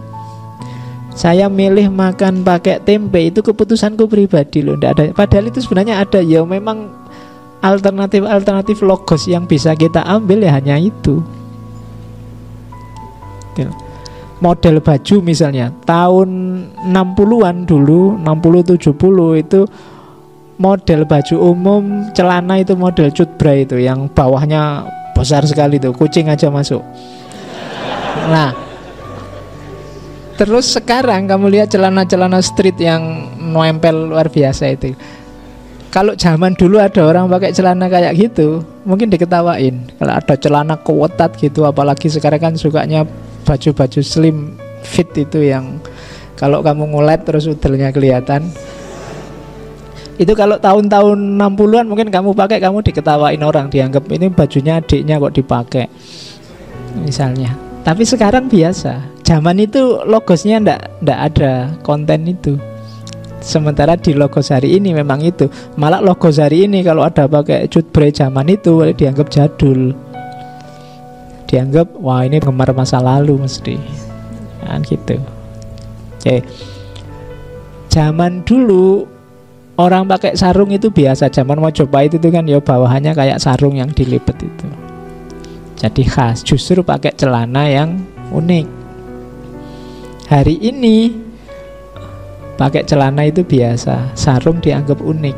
Saya milih makan pakai tempe, itu keputusanku pribadi loh. Nggak ada. Padahal itu sebenarnya ada, ya memang alternatif logos yang bisa kita ambil ya hanya itu. Model baju misalnya tahun 60-an dulu, 60-70 itu model baju umum, celana itu model cutbray itu yang bawahnya besar sekali tuh, kucing aja masuk. Nah, terus sekarang kamu lihat celana-celana street yang nempel luar biasa itu. Kalau zaman dulu ada orang pakai celana kayak gitu, mungkin diketawain. Kalau ada celana kewetat gitu, apalagi sekarang kan sukanya baju-baju slim fit itu yang kalau kamu ngulet terus udelnya kelihatan. Itu kalau tahun-tahun 60-an mungkin kamu pakai, kamu diketawain orang, dianggap ini bajunya adiknya kok dipakai misalnya. Tapi sekarang biasa. Zaman itu logosnya ndak ada konten itu. Sementara di logos hari ini memang itu. Malah logos hari ini kalau ada pakai cutbray zaman itu dianggap jadul. Dianggap wah ini penggemar masa lalu mesti kan gitu. Oke. Zaman dulu orang pakai sarung itu biasa. Zaman Majapahit itu kan ya bawahannya kayak sarung yang dilipat itu. Jadi khas. Justru pakai celana yang unik. Hari ini pakai celana itu biasa. Sarung dianggap unik.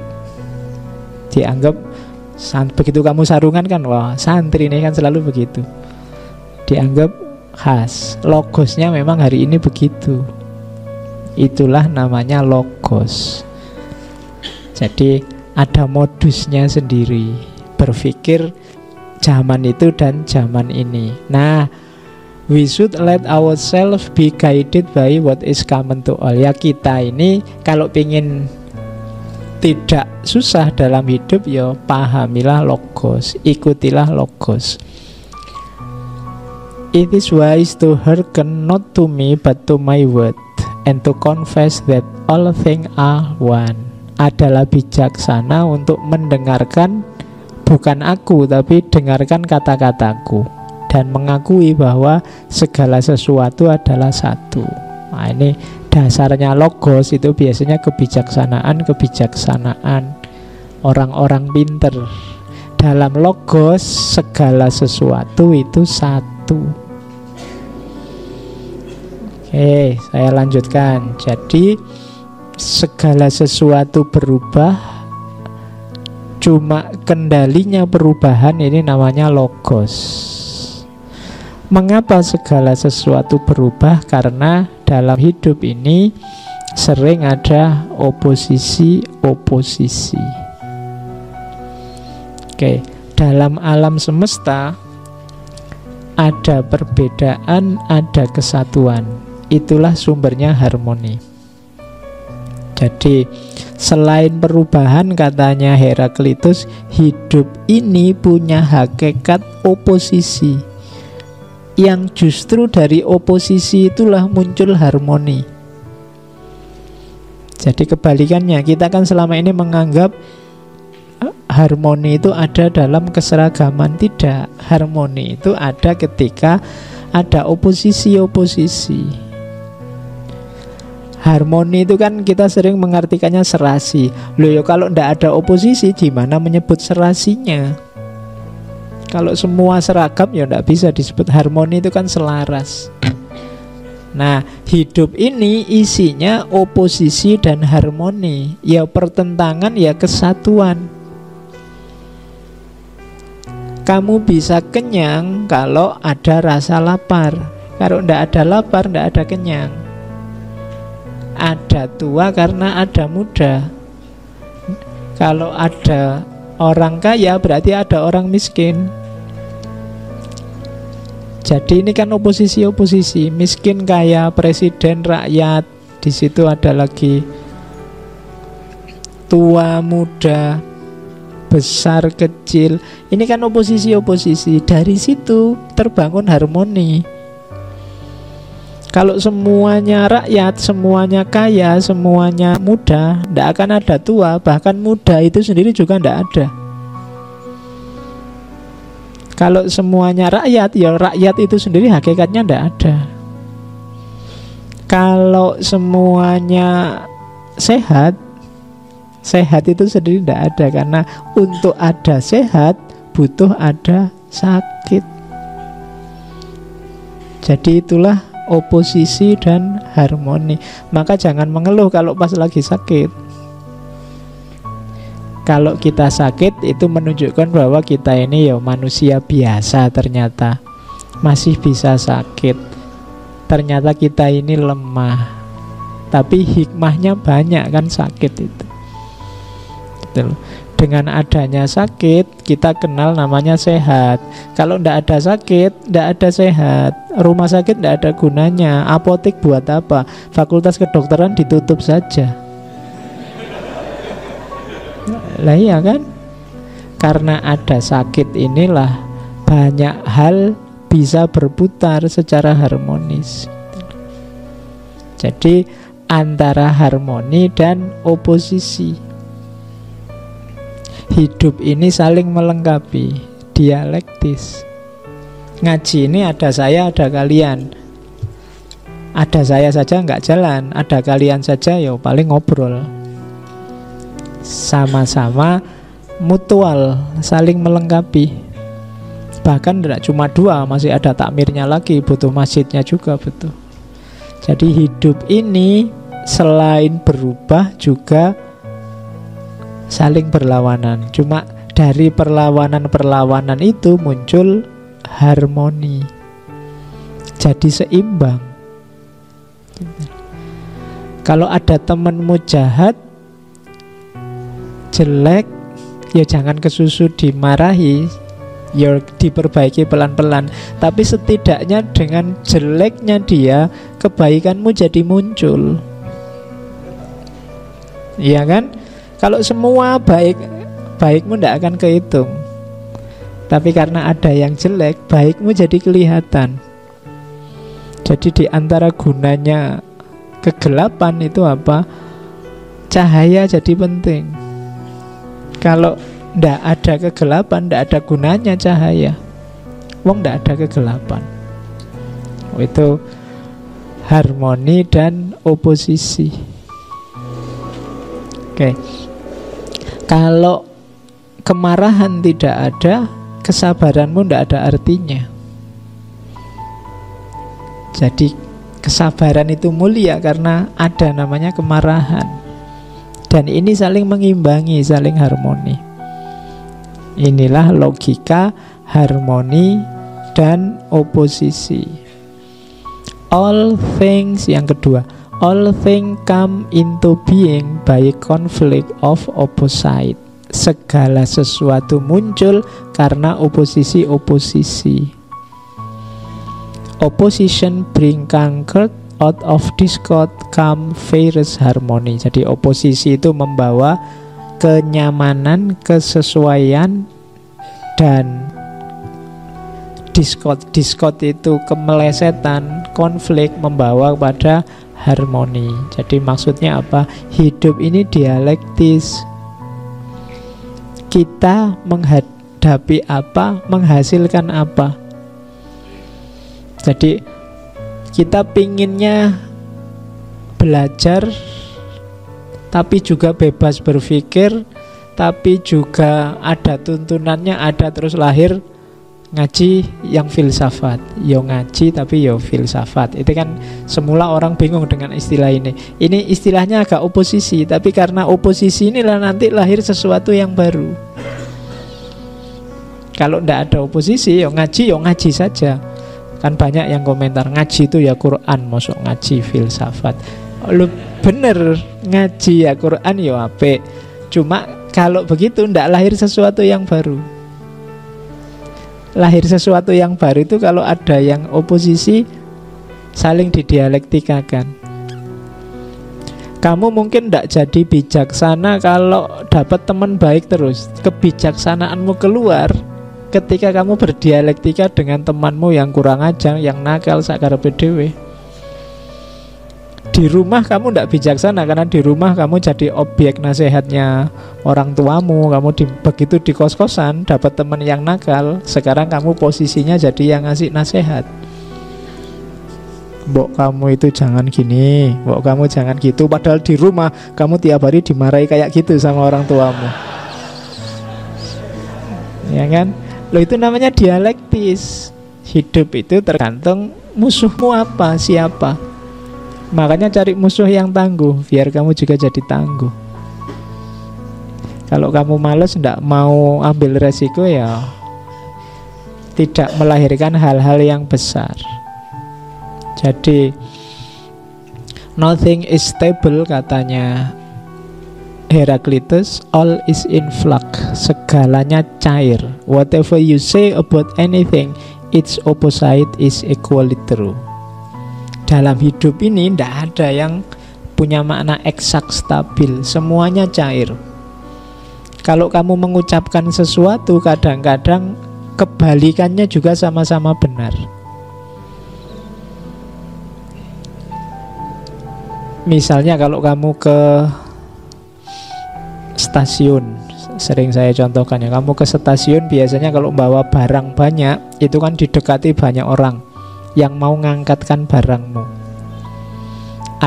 Dianggap begitu kamu sarungan kan wah santri ini kan selalu begitu. Dianggap khas. Logosnya memang hari ini begitu. Itulah namanya logos. Jadi ada modusnya sendiri berpikir zaman itu dan zaman ini. Nah, we should let ourselves be guided by what is common to all. Ya kita ini kalau ingin tidak susah dalam hidup, ya pahamilah logos, ikutilah logos. It is wise to hearken not to me but to my word, and to confess that all things are one. Adalah bijaksana untuk mendengarkan bukan aku, tapi dengarkan kata-kataku, dan mengakui bahwa segala sesuatu adalah satu. Nah, ini dasarnya logos itu biasanya kebijaksanaan orang-orang pinter. Dalam logos segala sesuatu itu satu. Oke, saya lanjutkan. Jadi segala sesuatu berubah, cuma kendalinya perubahan ini namanya logos. Mengapa segala sesuatu berubah? Karena dalam hidup ini sering ada oposisi. Oke, dalam alam semesta ada perbedaan, ada kesatuan. Itulah sumbernya harmoni. Jadi selain perubahan, katanya Heraklitus, hidup ini punya hakikat oposisi, yang justru dari oposisi itulah muncul harmoni. Jadi kebalikannya, kita kan selama ini menganggap harmoni itu ada dalam keseragaman. Tidak, harmoni itu ada ketika ada oposisi. Harmoni itu kan kita sering mengartikannya serasi. Loh ya kalau ndak ada oposisi, gimana menyebut serasinya? Kalau semua seragam ya tidak bisa disebut harmoni, itu kan selaras. Nah, hidup ini isinya oposisi dan harmoni. Ya pertentangan, ya kesatuan. Kamu bisa kenyang kalau ada rasa lapar. Kalau tidak ada lapar, tidak ada kenyang. Ada tua karena ada muda. Kalau ada orang kaya berarti ada orang miskin. Jadi ini kan oposisi-oposisi, miskin, kaya, presiden, rakyat. Di situ ada lagi tua, muda, besar, kecil. Ini kan oposisi-oposisi. Dari situ terbangun harmoni. Kalau semuanya rakyat, semuanya kaya, semuanya muda, tidak akan ada tua. Bahkan muda itu sendiri juga tidak ada. Kalau semuanya rakyat, ya rakyat itu sendiri hakikatnya tidak ada. Kalau semuanya sehat, sehat itu sendiri tidak ada. Karena untuk ada sehat, butuh ada sakit. Jadi itulah oposisi dan harmoni. Maka jangan mengeluh kalau pas lagi sakit. Kalau kita sakit, itu menunjukkan bahwa kita ini ya manusia biasa ternyata. Masih bisa sakit. Ternyata kita ini lemah. Tapi hikmahnya banyak kan sakit itu. Gitu. Dengan adanya sakit, kita kenal namanya sehat. Kalau tidak ada sakit, tidak ada sehat. Rumah sakit tidak ada gunanya. Apotek buat apa? Fakultas kedokteran ditutup saja. Lah iya kan? Karena ada sakit inilah banyak hal bisa berputar secara harmonis. Jadi antara harmoni dan oposisi. Hidup ini saling melengkapi, dialektis. Ngaji ini ada saya, ada kalian. Ada saya saja nggak jalan, ada kalian saja ya paling ngobrol. Sama-sama mutual, saling melengkapi. Bahkan tidak cuma dua, masih ada takmirnya lagi, butuh masjidnya juga butuh. Jadi hidup ini selain berubah juga saling berlawanan. Cuma dari perlawanan-perlawanan itu muncul harmoni. Jadi seimbang. Kalau ada temanmu jahat, jelek, ya jangan kesusu dimarahi, ya diperbaiki pelan-pelan. Tapi setidaknya dengan jeleknya dia, kebaikanmu jadi muncul. Iya kan? Kalau semua baik, baikmu tidak akan kehitung. Tapi karena ada yang jelek, baikmu jadi kelihatan. Jadi di antara gunanya kegelapan itu apa? Cahaya jadi penting. Kalau tidak ada kegelapan, tidak ada gunanya cahaya. Wong tidak ada kegelapan. Itu harmoni dan oposisi. Oke. Kalau kemarahan tidak ada, kesabaranmu tidak ada artinya. Jadi kesabaran itu mulia karena ada namanya kemarahan. Dan ini saling mengimbangi, saling harmoni. Inilah logika harmoni dan oposisi. All things, yang kedua, all things come into being by conflict of opposite. Segala sesuatu muncul karena oposisi-oposisi. Opposition bring concord, out of discord come various harmony. Jadi oposisi itu membawa kenyamanan, kesesuaian, dan discord itu kemelesetan, konflik membawa pada harmoni. Jadi maksudnya apa? Hidup ini dialektis. Kita menghadapi apa, menghasilkan apa. Jadi kita pinginnya belajar, tapi juga bebas berpikir, tapi juga ada tuntunannya, ada terus lahir Ngaji yang filsafat, yo ngaji tapi yo filsafat. Itu kan semula orang bingung dengan istilah ini. Ini istilahnya agak oposisi, tapi karena oposisi inilah nanti lahir sesuatu yang baru. Kalau ndak ada oposisi, yo ngaji saja. Kan banyak yang komentar, ngaji itu ya Quran, masuk ngaji filsafat. Lu bener, ngaji ya Quran yo apik. Cuma kalau begitu ndak lahir sesuatu yang baru. Lahir sesuatu yang baru itu kalau ada yang oposisi, saling didialektikakan. Kamu mungkin tidak jadi bijaksana kalau dapat teman baik terus. Kebijaksanaanmu keluar ketika kamu berdialektika dengan temanmu yang kurang ajar, yang nakal sakarepe dhewe. Di rumah kamu tidak bijaksana karena di rumah kamu jadi objek nasihatnya orang tuamu. Kamu begitu di kos-kosan dapat teman yang nakal, sekarang kamu posisinya jadi yang ngasih nasihat. Mbok kamu itu jangan gini, mbok kamu jangan gitu. Padahal di rumah kamu tiap hari dimarahi kayak gitu sama orang tuamu. Ya kan? Loh, itu namanya dialektis. Hidup itu tergantung musuhmu apa, siapa. Makanya cari musuh yang tangguh, biar kamu juga jadi tangguh. Kalau kamu malas, tidak mau ambil resiko, ya tidak melahirkan hal-hal yang besar. Jadi nothing is stable, katanya Heraclitus. All is in flux. Segalanya cair. Whatever you say about anything, its opposite is equally true. Dalam hidup ini tidak ada yang punya makna eksak stabil. Semuanya cair. Kalau kamu mengucapkan sesuatu, kadang-kadang kebalikannya juga sama-sama benar. Misalnya kalau kamu ke stasiun, sering saya contohkan ya, kamu ke stasiun biasanya kalau bawa barang banyak, itu kan didekati banyak orang yang mau ngangkatkan barangmu.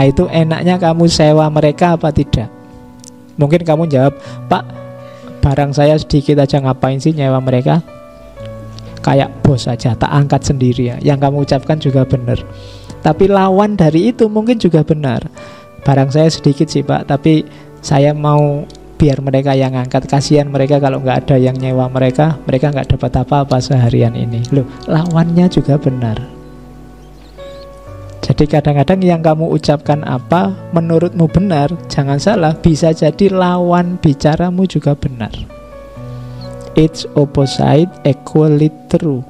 Itu enaknya kamu sewa mereka apa tidak? Mungkin kamu jawab, Pak, barang saya sedikit aja, ngapain sih nyewa mereka? Kayak bos aja, tak angkat sendiri ya. Yang kamu ucapkan juga benar. Tapi lawan dari itu mungkin juga benar. Barang saya sedikit sih Pak, tapi saya mau biar mereka yang angkat. Kasihan mereka kalau nggak ada yang nyewa mereka nggak dapat apa-apa seharian ini. Loh, lawannya juga benar. Jadi kadang-kadang yang kamu ucapkan apa menurutmu benar, jangan salah, bisa jadi lawan bicaramu juga benar. Its opposite equally true.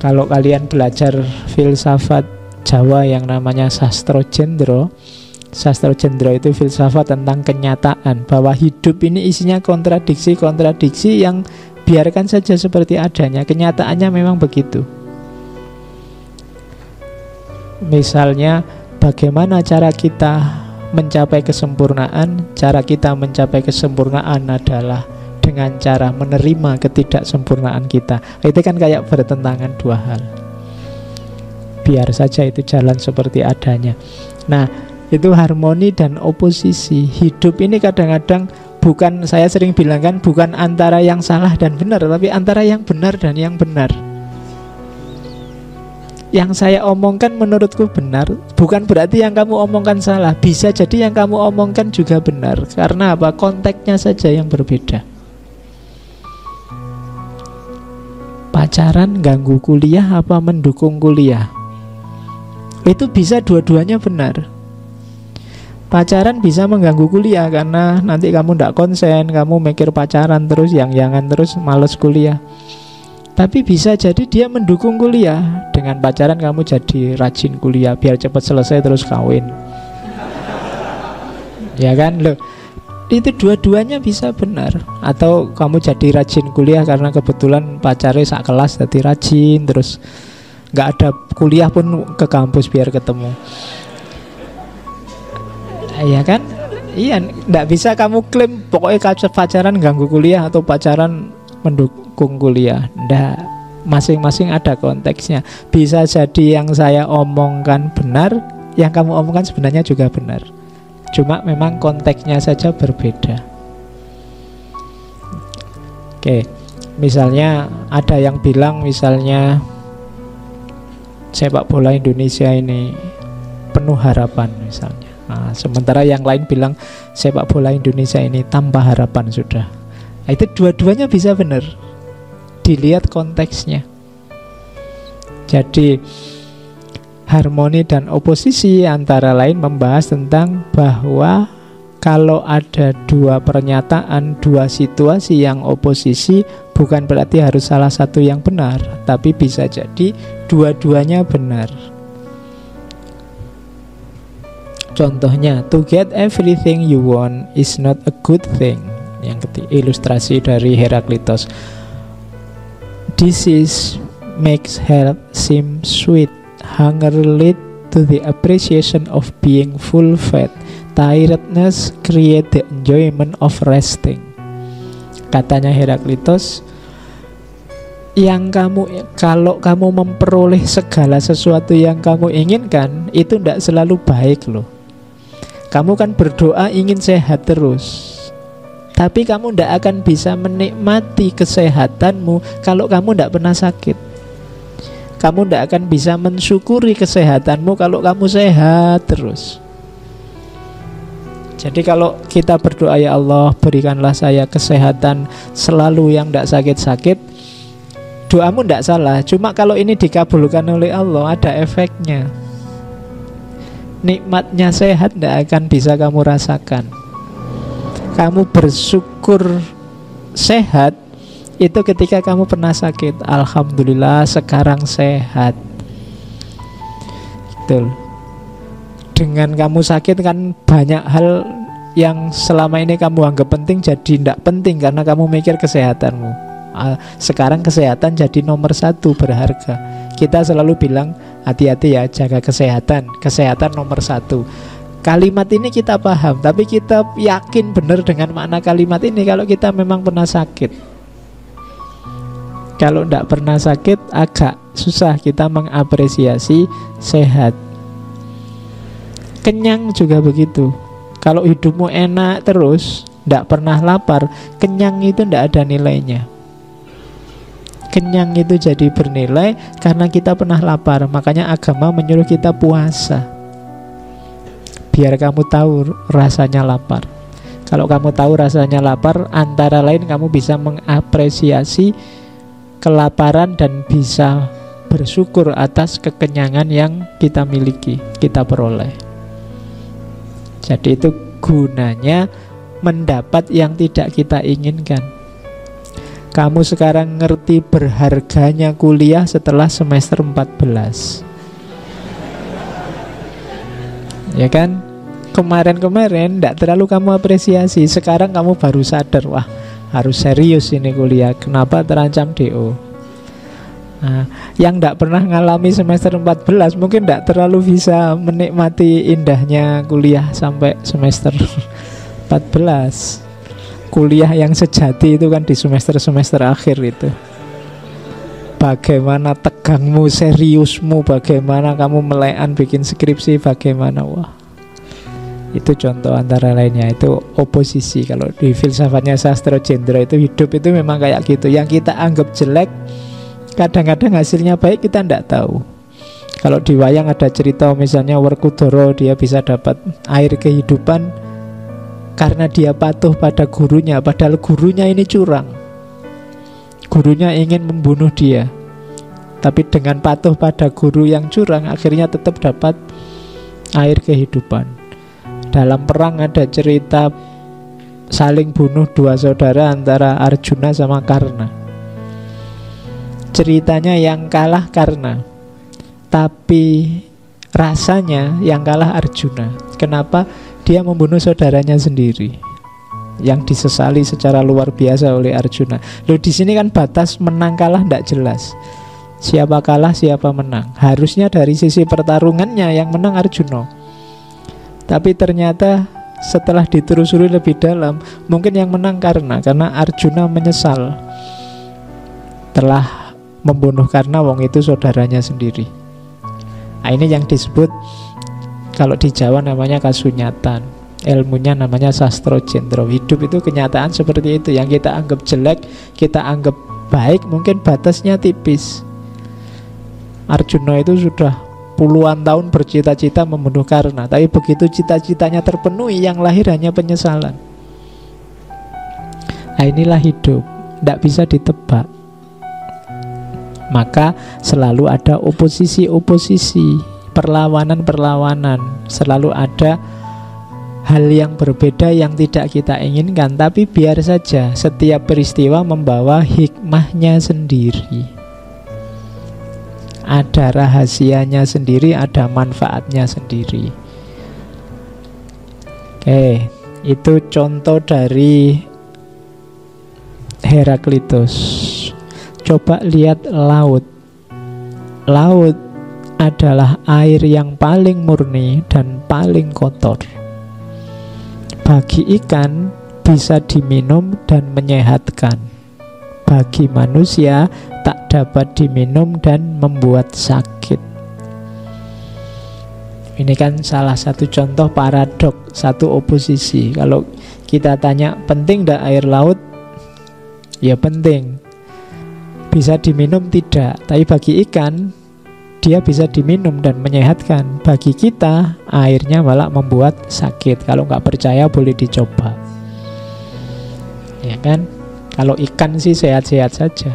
Kalau kalian belajar filsafat Jawa yang namanya Sastro Jendro, Sastro Jendro itu filsafat tentang kenyataan, bahwa hidup ini isinya kontradiksi-kontradiksi yang biarkan saja seperti adanya. Kenyataannya memang begitu. Misalnya, bagaimana cara kita mencapai kesempurnaan? Cara kita mencapai kesempurnaan adalah dengan cara menerima ketidaksempurnaan kita. Itu kan kayak bertentangan dua hal. Biar saja itu jalan seperti adanya. Nah, itu harmoni dan oposisi. Hidup ini kadang-kadang bukan, saya sering bilang kan, bukan antara yang salah dan benar, tapi antara yang benar dan yang benar. Yang saya omongkan menurutku benar, bukan berarti yang kamu omongkan salah. Bisa jadi yang kamu omongkan juga benar. Karena apa? Konteksnya saja yang berbeda. Pacaran ganggu kuliah apa mendukung kuliah? Itu bisa dua-duanya benar. Pacaran bisa mengganggu kuliah karena nanti kamu tidak konsen, kamu mikir pacaran terus, yang-yangan terus, males kuliah. Tapi bisa jadi dia mendukung kuliah. Dengan pacaran kamu jadi rajin kuliah biar cepat selesai terus kawin. Ya kan? Loh, itu dua-duanya bisa benar. Atau kamu jadi rajin kuliah karena kebetulan pacarnya sak kelas jadi rajin, terus nggak ada kuliah pun ke kampus biar ketemu. Ya kan? Iya, nggak bisa kamu klaim pokoknya pacaran ganggu kuliah atau pacaran mendukung kuliah. Nggak, masing-masing ada konteksnya. Bisa jadi yang saya omongkan benar, yang kamu omongkan sebenarnya juga benar. Cuma memang konteksnya saja berbeda. Oke. Misalnya ada yang bilang misalnya sepak bola Indonesia ini penuh harapan misalnya. Nah, sementara yang lain bilang sepak bola Indonesia ini tanpa harapan sudah. Nah, itu dua-duanya bisa benar. Dilihat konteksnya. Jadi harmoni dan oposisi antara lain membahas tentang bahwa kalau ada dua pernyataan, dua situasi yang oposisi, bukan berarti harus salah satu yang benar, tapi bisa jadi dua-duanya benar. Contohnya, to get everything you want is not a good thing. Yang ketiga, ilustrasi dari Heraklitos. Disease makes health seem sweet. Hunger lead to the appreciation of being full-fed. Tiredness create the enjoyment of resting. Katanya Heraklitos, kalau kamu memperoleh segala sesuatu yang kamu inginkan, itu tidak selalu baik loh. Kamu kan berdoa ingin sehat terus, tapi kamu tidak akan bisa menikmati kesehatanmu kalau kamu tidak pernah sakit. Kamu tidak akan bisa mensyukuri kesehatanmu kalau kamu sehat terus. Jadi kalau kita berdoa, ya Allah berikanlah saya kesehatan selalu yang tidak sakit-sakit, doamu tidak salah. Cuma kalau ini dikabulkan oleh Allah, ada efeknya. Nikmatnya sehat tidak akan bisa kamu rasakan. Kamu bersyukur sehat itu ketika kamu pernah sakit. Alhamdulillah sekarang sehat. Betul. Dengan kamu sakit kan banyak hal yang selama ini kamu anggap penting jadi tidak penting karena kamu mikir kesehatanmu. Sekarang kesehatan jadi nomor satu, berharga. Kita selalu bilang hati-hati ya, jaga kesehatan. Kesehatan nomor satu. Kalimat ini kita paham, tapi kita yakin benar dengan makna kalimat ini kalau kita memang pernah sakit. Kalau tidak pernah sakit, agak susah kita mengapresiasi sehat. Kenyang juga begitu. Kalau hidupmu enak terus, tidak pernah lapar, kenyang itu tidak ada nilainya. Kenyang itu jadi bernilai karena kita pernah lapar. Makanya agama menyuruh kita puasa, biar kamu tahu rasanya lapar. Kalau kamu tahu rasanya lapar, antara lain kamu bisa mengapresiasi kelaparan dan bisa bersyukur atas kekenyangan yang kita miliki, kita peroleh. Jadi itu gunanya mendapat yang tidak kita inginkan. Kamu sekarang ngerti berharganya kuliah setelah semester 14. Ya kan? Kemarin-kemarin tidak terlalu kamu apresiasi. Sekarang kamu baru sadar, wah harus serius ini kuliah. Kenapa terancam DO? Nah, yang tidak pernah ngalami semester 14 mungkin tidak terlalu bisa menikmati indahnya kuliah sampai semester 14. Kuliah yang sejati itu kan di semester-semester akhir itu. Bagaimana tegangmu, seriusmu, bagaimana kamu melekan bikin skripsi, bagaimana, wah. Itu contoh antara lainnya. Itu oposisi. Kalau di filsafatnya Sastro Jendra itu hidup itu memang kayak gitu. Yang kita anggap jelek, kadang-kadang hasilnya baik kita tidak tahu. Kalau di wayang ada cerita misalnya Werkudara, dia bisa dapat air kehidupan karena dia patuh pada gurunya, padahal gurunya ini curang. Gurunya ingin membunuh dia, tapi dengan patuh pada guru yang curang, akhirnya tetap dapat air kehidupan. Dalam perang ada cerita saling bunuh dua saudara antara Arjuna sama Karna. Ceritanya yang kalah Karna, tapi rasanya yang kalah Arjuna. Kenapa? Dia membunuh saudaranya sendiri yang disesali secara luar biasa oleh Arjuna. Loh, di sini kan batas menang kalah tidak jelas. Siapa kalah, siapa menang. Harusnya dari sisi pertarungannya yang menang Arjuna. Tapi ternyata setelah ditelusuri lebih dalam, mungkin yang menang karena Arjuna menyesal telah membunuh karena wong itu saudaranya sendiri. Nah, ini yang disebut kalau di Jawa namanya kasunyatan. Ilmunya namanya Sastro Jendra. Hidup itu kenyataan seperti itu. Yang kita anggap jelek, kita anggap baik, mungkin batasnya tipis. Arjuna itu sudah puluhan tahun bercita-cita membunuh Karna, tapi begitu cita-citanya terpenuhi, yang lahir hanya penyesalan. Nah, inilah hidup, tidak bisa ditebak. Maka selalu ada oposisi-oposisi, perlawanan-perlawanan. Selalu ada hal yang berbeda yang tidak kita inginkan. Tapi biar saja, setiap peristiwa membawa hikmahnya sendiri. Ada rahasianya sendiri, ada manfaatnya sendiri. Oke, itu contoh dari Heraklitus. Coba lihat laut. Laut adalah air yang paling murni dan paling kotor. Bagi ikan bisa diminum dan menyehatkan. Bagi manusia tak dapat diminum dan membuat sakit. Ini kan salah satu contoh paradok, satu oposisi. Kalau kita tanya penting tidak air laut? Ya penting. Bisa diminum tidak, tapi bagi ikan dia bisa diminum dan menyehatkan. Bagi kita airnya malah membuat sakit. Kalau nggak percaya boleh dicoba. Ya kan? Kalau ikan sih sehat-sehat saja.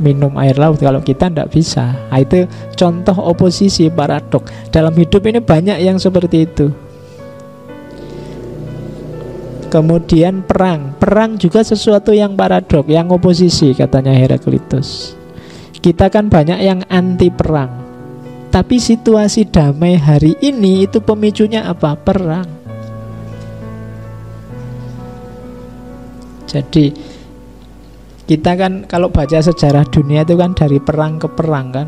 Minum air laut, kalau kita tidak bisa. Nah, itu contoh oposisi, paradok. Dalam hidup ini banyak yang seperti itu. Kemudian perang. Perang juga sesuatu yang paradok, yang oposisi, katanya Heraklitus. Kita kan banyak yang anti perang, tapi situasi damai hari ini itu pemicunya apa? Perang. Jadi kita kan kalau baca sejarah dunia itu kan dari perang ke perang kan.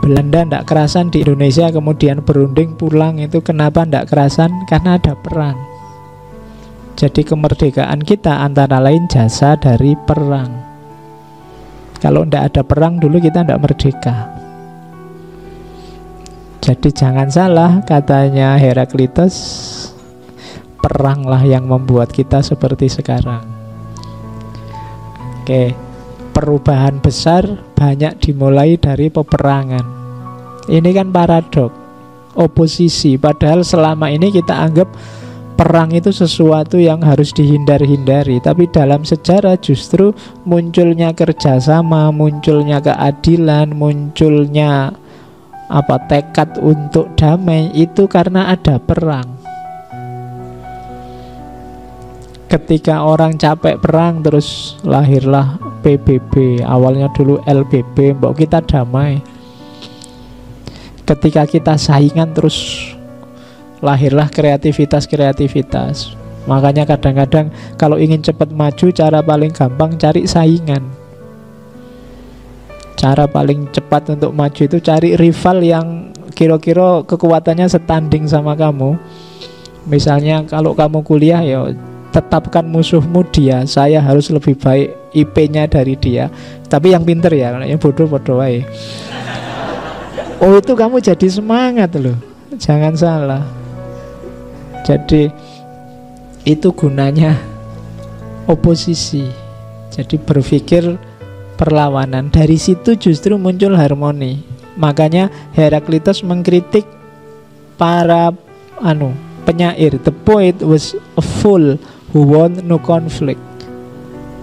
Belanda tidak kerasan di Indonesia, kemudian berunding pulang. Itu kenapa tidak kerasan? Karena ada perang. Jadi kemerdekaan kita antara lain jasa dari perang. Kalau tidak ada perang dulu kita tidak merdeka. Jadi jangan salah, katanya Heraklitus, peranglah yang membuat kita seperti sekarang. Oke, perubahan besar banyak dimulai dari peperangan. Ini kan paradok, oposisi. Padahal selama ini kita anggap perang itu sesuatu yang harus dihindar-hindari. Tapi dalam sejarah justru munculnya kerjasama, munculnya keadilan, munculnya tekad untuk damai itu karena ada perang. Ketika orang capek perang, terus lahirlah PBB. Awalnya dulu LBB, mbok kita damai. Ketika kita saingan, terus lahirlah kreativitas. Makanya kadang-kadang kalau ingin cepat maju, cara paling gampang cari saingan. Cara paling cepat untuk maju itu cari rival yang kira-kira kekuatannya setanding sama kamu. Misalnya kalau kamu kuliah, ya tetapkan musuhmu dia. Saya harus lebih baik IP-nya dari dia. Tapi yang pinter ya, yang bodoh-bodoh aja. Oh, itu kamu jadi semangat loh. Jangan salah. Jadi itu gunanya oposisi. Jadi berpikir perlawanan. Dari situ justru muncul harmoni. Makanya Heraklitus mengkritik para penyair. The poet was a fool who want no conflict.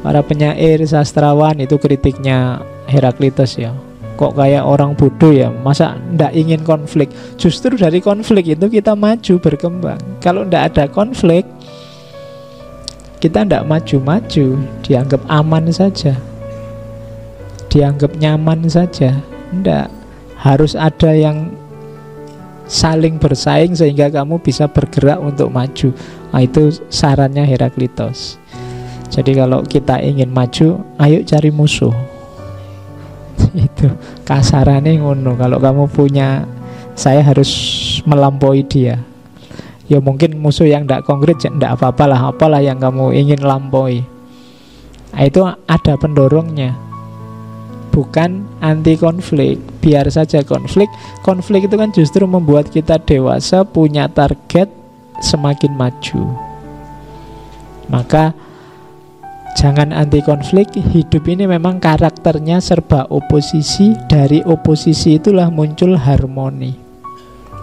Para penyair, sastrawan, itu kritiknya Heraklitus ya. Kok kayak orang bodoh ya, masa ndak ingin konflik. Justru dari konflik itu kita maju, berkembang. Kalau ndak ada konflik, kita ndak maju-maju. Dianggap aman saja, dianggap nyaman saja. Ndak, harus ada yang saling bersaing sehingga kamu bisa bergerak untuk maju. Nah, itu sarannya Heraklitus. Jadi kalau kita ingin maju, ayo cari musuh. Itu kasarannya ngono. Kalau kamu punya, saya harus melampaui dia. Ya mungkin musuh yang tidak konkret, tidak apa-apalah, apalah yang kamu ingin lampaui. Nah, itu ada pendorongnya. Bukan anti konflik. Biar saja konflik. Konflik itu kan justru membuat kita dewasa, punya target, semakin maju. Maka Jangan anti konflik. Hidup ini memang karakternya serba oposisi. Dari oposisi itulah muncul harmoni.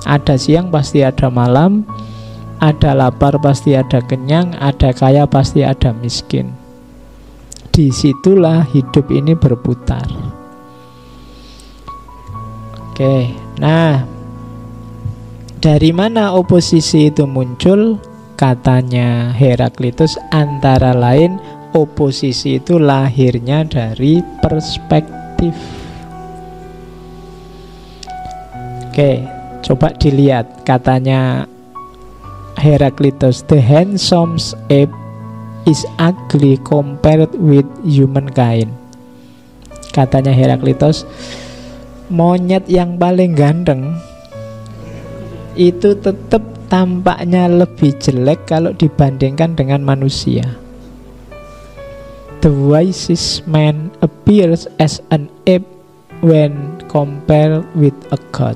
Ada siang pasti ada malam, ada lapar pasti ada kenyang, ada kaya pasti ada miskin. Disitulah hidup ini berputar. Oke, nah, dari mana oposisi itu muncul? Katanya Heraklitus, antara lain oposisi itu lahirnya dari perspektif. Oke, coba dilihat. Katanya Heraklitus, the handsome ape is ugly compared with humankind. Katanya Heraklitus, monyet yang paling ganteng itu tetap tampaknya lebih jelek kalau dibandingkan dengan manusia. The wisest man appears as an ape when compared with a god.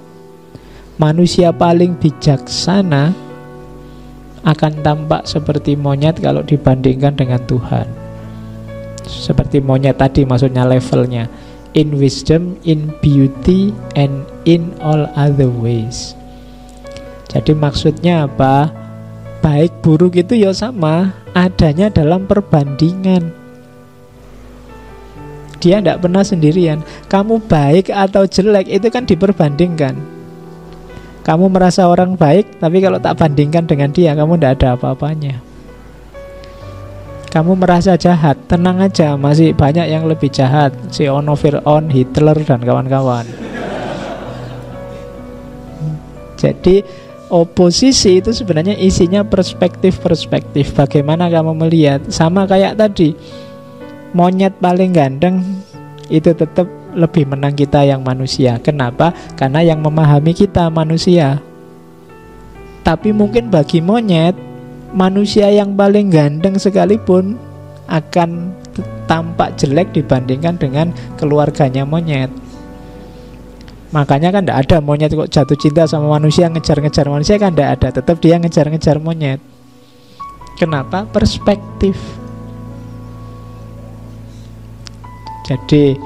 Manusia paling bijaksana akan tampak seperti monyet kalau dibandingkan dengan Tuhan. Seperti monyet tadi, maksudnya levelnya. In wisdom, in beauty, and in all other ways. Jadi maksudnya apa? Baik buruk itu ya sama, adanya dalam perbandingan. Dia tidak pernah sendirian. Kamu baik atau jelek itu kan diperbandingkan. Kamu merasa orang baik, tapi kalau tak bandingkan dengan dia, kamu tidak ada apa-apanya. Kamu merasa jahat, tenang aja, masih banyak yang lebih jahat. Si Ono, Fir'aun, Hitler, dan kawan-kawan. Jadi oposisi itu sebenarnya isinya perspektif-perspektif. Bagaimana kamu melihat? Sama kayak tadi, monyet paling ganteng itu tetap lebih menang kita yang manusia. Kenapa? Karena yang memahami kita manusia. Tapi mungkin bagi monyet, manusia yang paling ganteng sekalipun akan tampak jelek dibandingkan dengan keluarganya monyet. Makanya kan tidak ada monyet kok jatuh cinta sama manusia, ngejar-ngejar manusia, kan tidak ada. Tetap dia ngejar-ngejar monyet. Kenapa? Perspektif. Jadi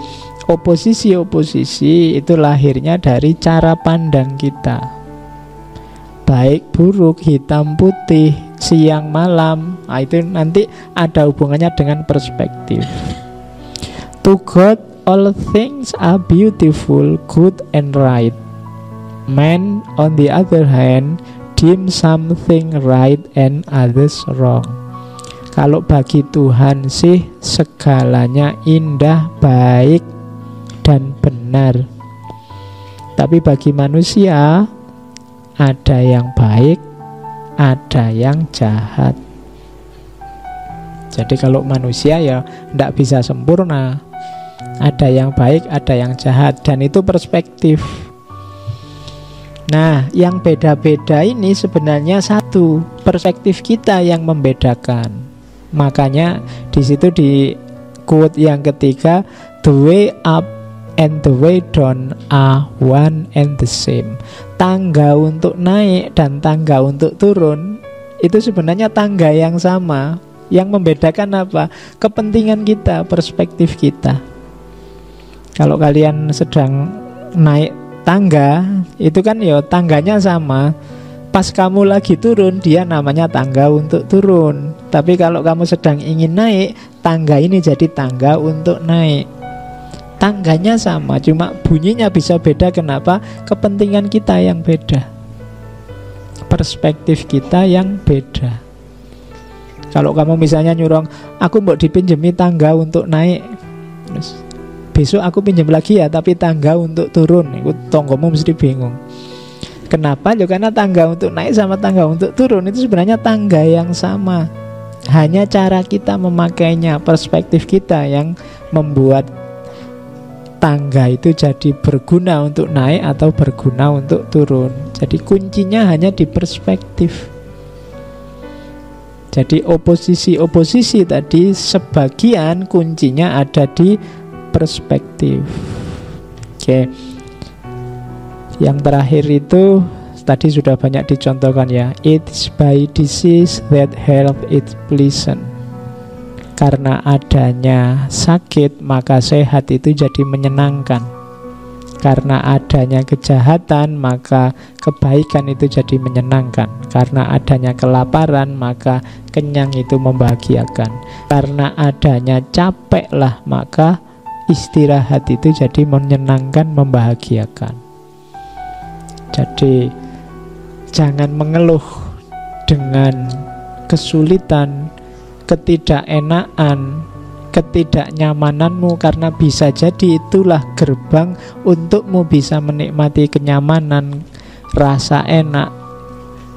oposisi-oposisi itu lahirnya dari cara pandang kita. Baik buruk, hitam putih, siang malam, nah itu nanti ada hubungannya dengan perspektif. To God all things are beautiful, good and right. Man on the other hand deem something right and others wrong. Kalau bagi Tuhan sih segalanya indah, baik, dan benar. Tapi bagi manusia ada yang baik, ada yang jahat. Jadi kalau manusia ya tidak bisa sempurna. Ada yang baik, ada yang jahat. Dan itu perspektif. Nah, yang beda-beda ini sebenarnya satu, perspektif kita yang membedakan. Makanya di situ di quote yang ketiga, the way up and the way down are one and the same. Tangga untuk naik dan tangga untuk turun itu sebenarnya tangga yang sama. Yang membedakan apa? Kepentingan kita, perspektif kita. Kalau kalian sedang naik tangga, itu kan ya tangganya sama. Pas kamu lagi turun, dia namanya tangga untuk turun. Tapi kalau kamu sedang ingin naik, tangga ini jadi tangga untuk naik. Tangganya sama, cuma bunyinya bisa beda. Kenapa? Kepentingan kita yang beda, perspektif kita yang beda. Kalau kamu misalnya nyuruh, aku mau dipinjemi tangga untuk naik, besok aku pinjam lagi ya, tapi tangga untuk turun, itu tonggomu mesti bingung. Kenapa? Ya karena tangga untuk naik sama tangga untuk turun itu sebenarnya tangga yang sama. Hanya cara kita memakainya, perspektif kita yang membuat tangga itu jadi berguna untuk naik atau berguna untuk turun. Jadi kuncinya hanya di perspektif. Jadi oposisi-oposisi tadi sebagian kuncinya ada di perspektif. Oke. Yang terakhir itu tadi sudah banyak dicontohkan ya. It's by disease that health is pleasant. Karena adanya sakit, maka sehat itu jadi menyenangkan. Karena adanya kejahatan, maka kebaikan itu jadi menyenangkan. Karena adanya kelaparan, maka kenyang itu membahagiakan. Karena adanya capek lah, maka istirahat itu jadi menyenangkan, membahagiakan. Jadi jangan mengeluh dengan kesulitan, ketidakenaan, ketidaknyamananmu, karena bisa jadi itulah gerbang untukmu bisa menikmati kenyamanan, rasa enak,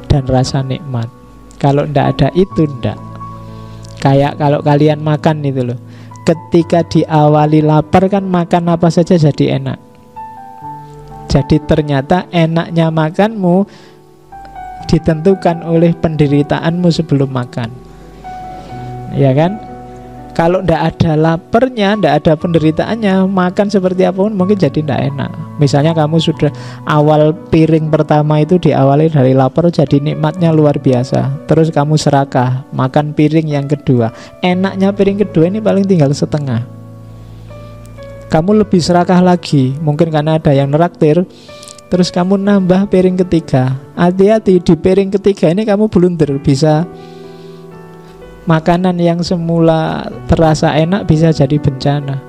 dan rasa nikmat. Kalau ndak ada itu, ndak. Kayak kalau kalian makan itu loh, ketika diawali lapar kan makan apa saja jadi enak. Jadi ternyata enaknya makanmu ditentukan oleh penderitaanmu sebelum makan. Ya kan? Kalau ndak ada laparnya, ndak ada penderitaannya, makan seperti apapun mungkin jadi ndak enak. Misalnya kamu sudah awal piring pertama itu diawali dari lapar, jadi nikmatnya luar biasa. Terus kamu serakah, makan piring yang kedua. Enaknya piring kedua ini paling tinggal setengah. Kamu lebih serakah lagi, mungkin karena ada yang neraktir. Terus kamu nambah piring ketiga. Hati-hati, di piring ketiga ini kamu blunder, bisa makanan yang semula terasa enak bisa jadi bencana.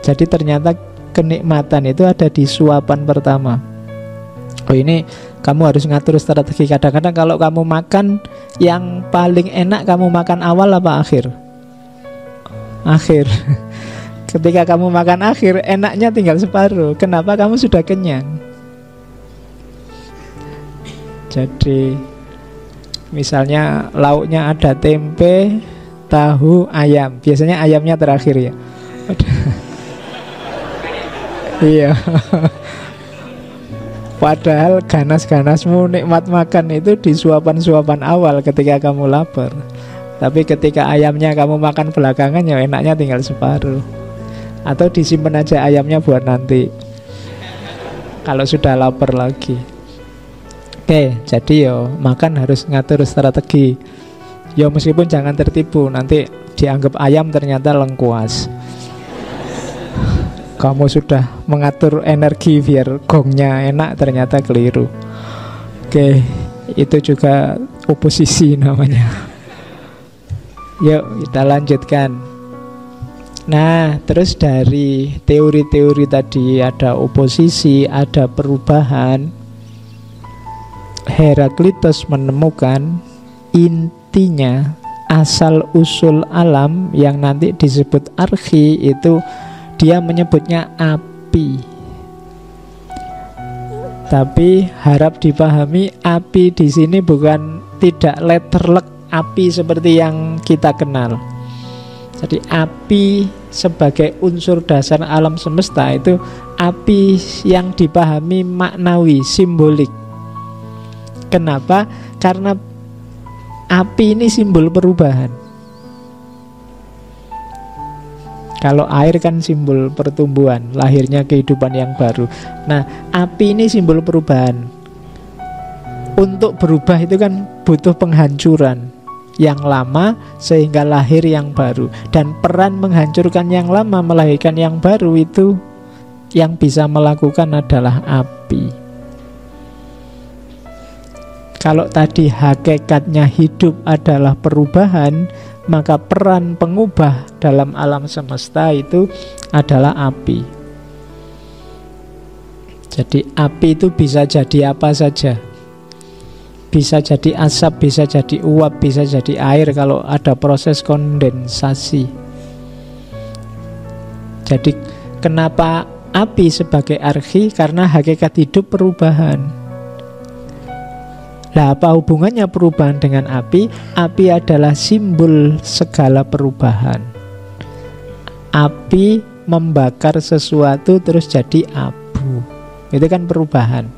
Jadi ternyata kenikmatan itu ada di suapan pertama. Oh, ini kamu harus ngatur strategi. Kadang-kadang kalau kamu makan yang paling enak, kamu makan awal apa akhir? Akhir. Ketika kamu makan akhir, enaknya tinggal separuh. Kenapa? Kamu sudah kenyang. Jadi misalnya lauknya ada tempe, tahu, ayam. Biasanya ayamnya terakhir ya. Iya. Padahal ganas-ganasmu nikmat makan itu di suapan-suapan awal ketika kamu lapar. Tapi ketika ayamnya kamu makan belakangan, ya enaknya tinggal separuh. Atau disimpan aja ayamnya buat nanti, kalau sudah lapar lagi. Oke, jadi yo makan harus ngatur strategi. Yo meskipun jangan tertipu, nanti dianggap ayam ternyata lengkuas. Kamu sudah mengatur energi biar gongnya enak, ternyata keliru. Oke, itu juga oposisi namanya. Yuk kita lanjutkan. Nah, terus dari teori-teori tadi ada oposisi, ada perubahan. Heraklitus menemukan intinya asal-usul alam yang nanti disebut archi itu dia menyebutnya api. Tapi harap dipahami, api di sini bukan tidak letterlek api seperti yang kita kenal. Jadi api sebagai unsur dasar alam semesta itu api yang dipahami maknawi, simbolik. Kenapa? Karena api ini simbol perubahan. Kalau air kan simbol pertumbuhan, lahirnya kehidupan yang baru. Nah, api ini simbol perubahan. Untuk berubah itu kan butuh penghancuran yang lama sehingga lahir yang baru. Dan peran menghancurkan yang lama, melahirkan yang baru itu yang bisa melakukan adalah api. Kalau tadi hakikatnya hidup adalah perubahan, maka peran pengubah dalam alam semesta itu adalah api. Jadi api itu bisa jadi apa saja. Bisa jadi asap, bisa jadi uap, bisa jadi air kalau ada proses kondensasi. Jadi kenapa api sebagai archi? Karena hakikat hidup perubahan. Nah, apa hubungannya perubahan dengan api? Api adalah simbol segala perubahan. Api membakar sesuatu terus jadi abu. Itu kan perubahan.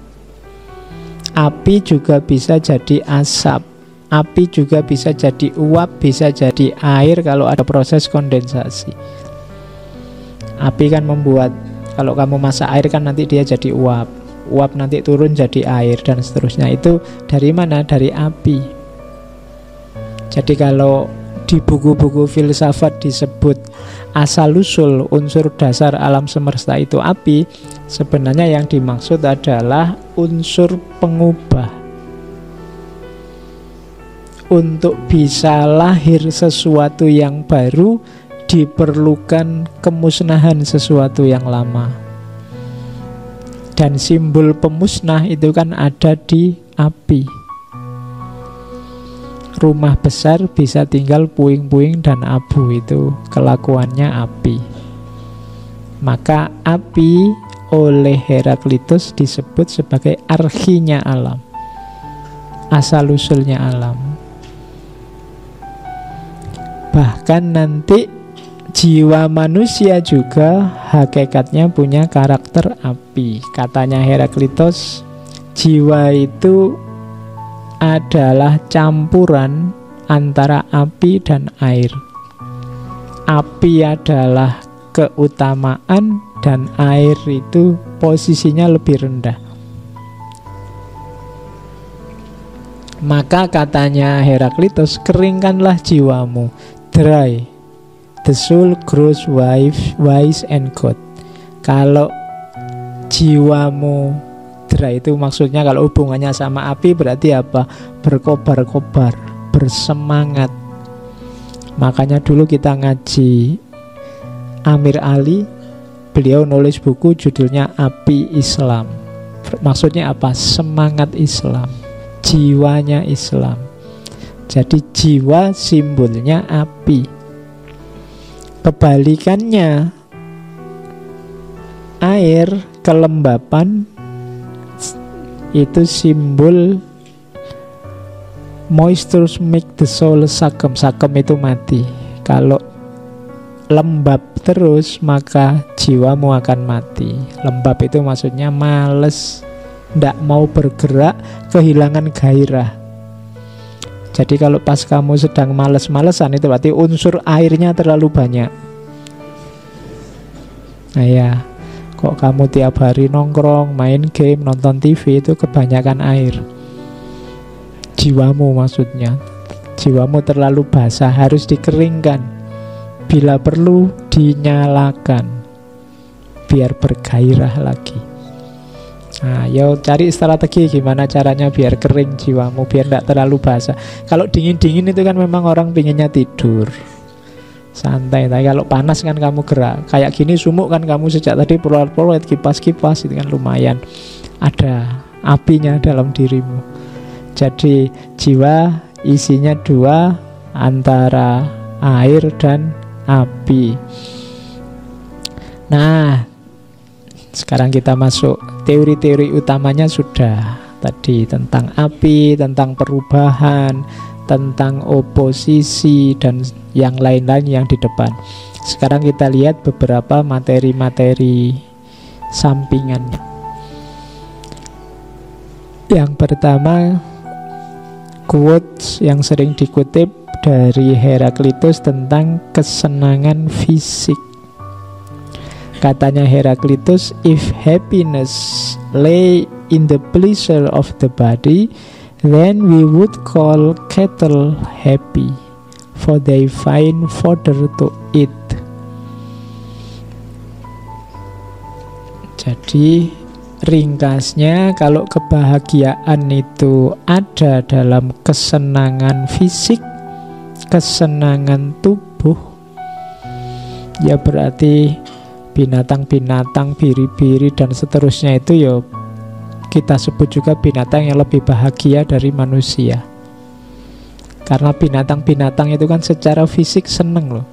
Api juga bisa jadi asap. Api juga bisa jadi uap, bisa jadi air kalau ada proses kondensasi. Api kan membuat, kalau kamu masak air kan nanti dia jadi uap. Uap nanti turun jadi air dan seterusnya. Itu dari mana? Dari api. Jadi kalau di buku-buku filsafat disebut asal-usul unsur dasar alam semesta itu api, sebenarnya yang dimaksud adalah unsur pengubah. Untuk bisa lahir sesuatu yang baru, diperlukan kemusnahan sesuatu yang lama. Dan simbol pemusnah itu kan ada di api. Rumah besar bisa tinggal puing-puing dan abu, itu kelakuannya api. Maka api oleh Heraklitus disebut sebagai archinya alam, asal-usulnya alam. Bahkan nanti jiwa manusia juga hakikatnya punya karakter api. Katanya Heraklitus, jiwa itu adalah campuran antara api dan air. Api adalah keutamaan dan air itu posisinya lebih rendah. Maka katanya Heraklitus, keringkanlah jiwamu, dry, the soul grows wise and good. Kalau jiwamu dry itu maksudnya kalau hubungannya sama api berarti apa? Berkobar-kobar, bersemangat. Makanya dulu kita ngaji Amir Ali, beliau nulis buku judulnya Api Islam. Maksudnya apa? Semangat Islam, jiwanya Islam. Jadi jiwa simbolnya api. Kebalikannya, air, kelembapan, itu simbol moisture make the soul sakem. Sakem itu mati. Kalau lembab terus maka jiwamu akan mati. Lembab itu maksudnya males, tidak mau bergerak, kehilangan gairah. Jadi kalau pas kamu sedang males-malesan itu berarti unsur airnya terlalu banyak. Nah ya, kok kamu tiap hari nongkrong, main game, nonton TV, itu kebanyakan air. Jiwamu maksudnya. Jiwamu terlalu basah, harus dikeringkan. Bila perlu, dinyalakan. Biar bergairah lagi. Nah, yo cari strategi gimana caranya biar kering jiwamu, biar tidak terlalu basah. Kalau dingin-dingin itu kan memang orang pinginnya tidur. Santai, tapi kalau panas kan kamu gerak. Kayak gini sumuk kan kamu sejak tadi perlu-perlu kipas-kipas, itu kan lumayan ada apinya dalam dirimu. Jadi jiwa isinya dua, antara air dan api. Nah, sekarang kita masuk teori-teori utamanya sudah tadi tentang api, tentang perubahan, tentang oposisi, dan yang lain-lain yang di depan. Sekarang kita lihat beberapa materi-materi sampingannya. Yang pertama, quotes yang sering dikutip dari Heraklitus tentang kesenangan fisik. Katanya Heraklitus, if happiness lay in the pleasure of the body, then we would call cattle happy, for they find fodder to eat. Jadi ringkasnya, kalau kebahagiaan itu ada dalam kesenangan fisik, kesenangan tubuh, ya berarti binatang-binatang, biri-biri dan seterusnya itu ya kita sebut juga binatang yang lebih bahagia dari manusia. Karena binatang-binatang itu kan secara fisik seneng loh.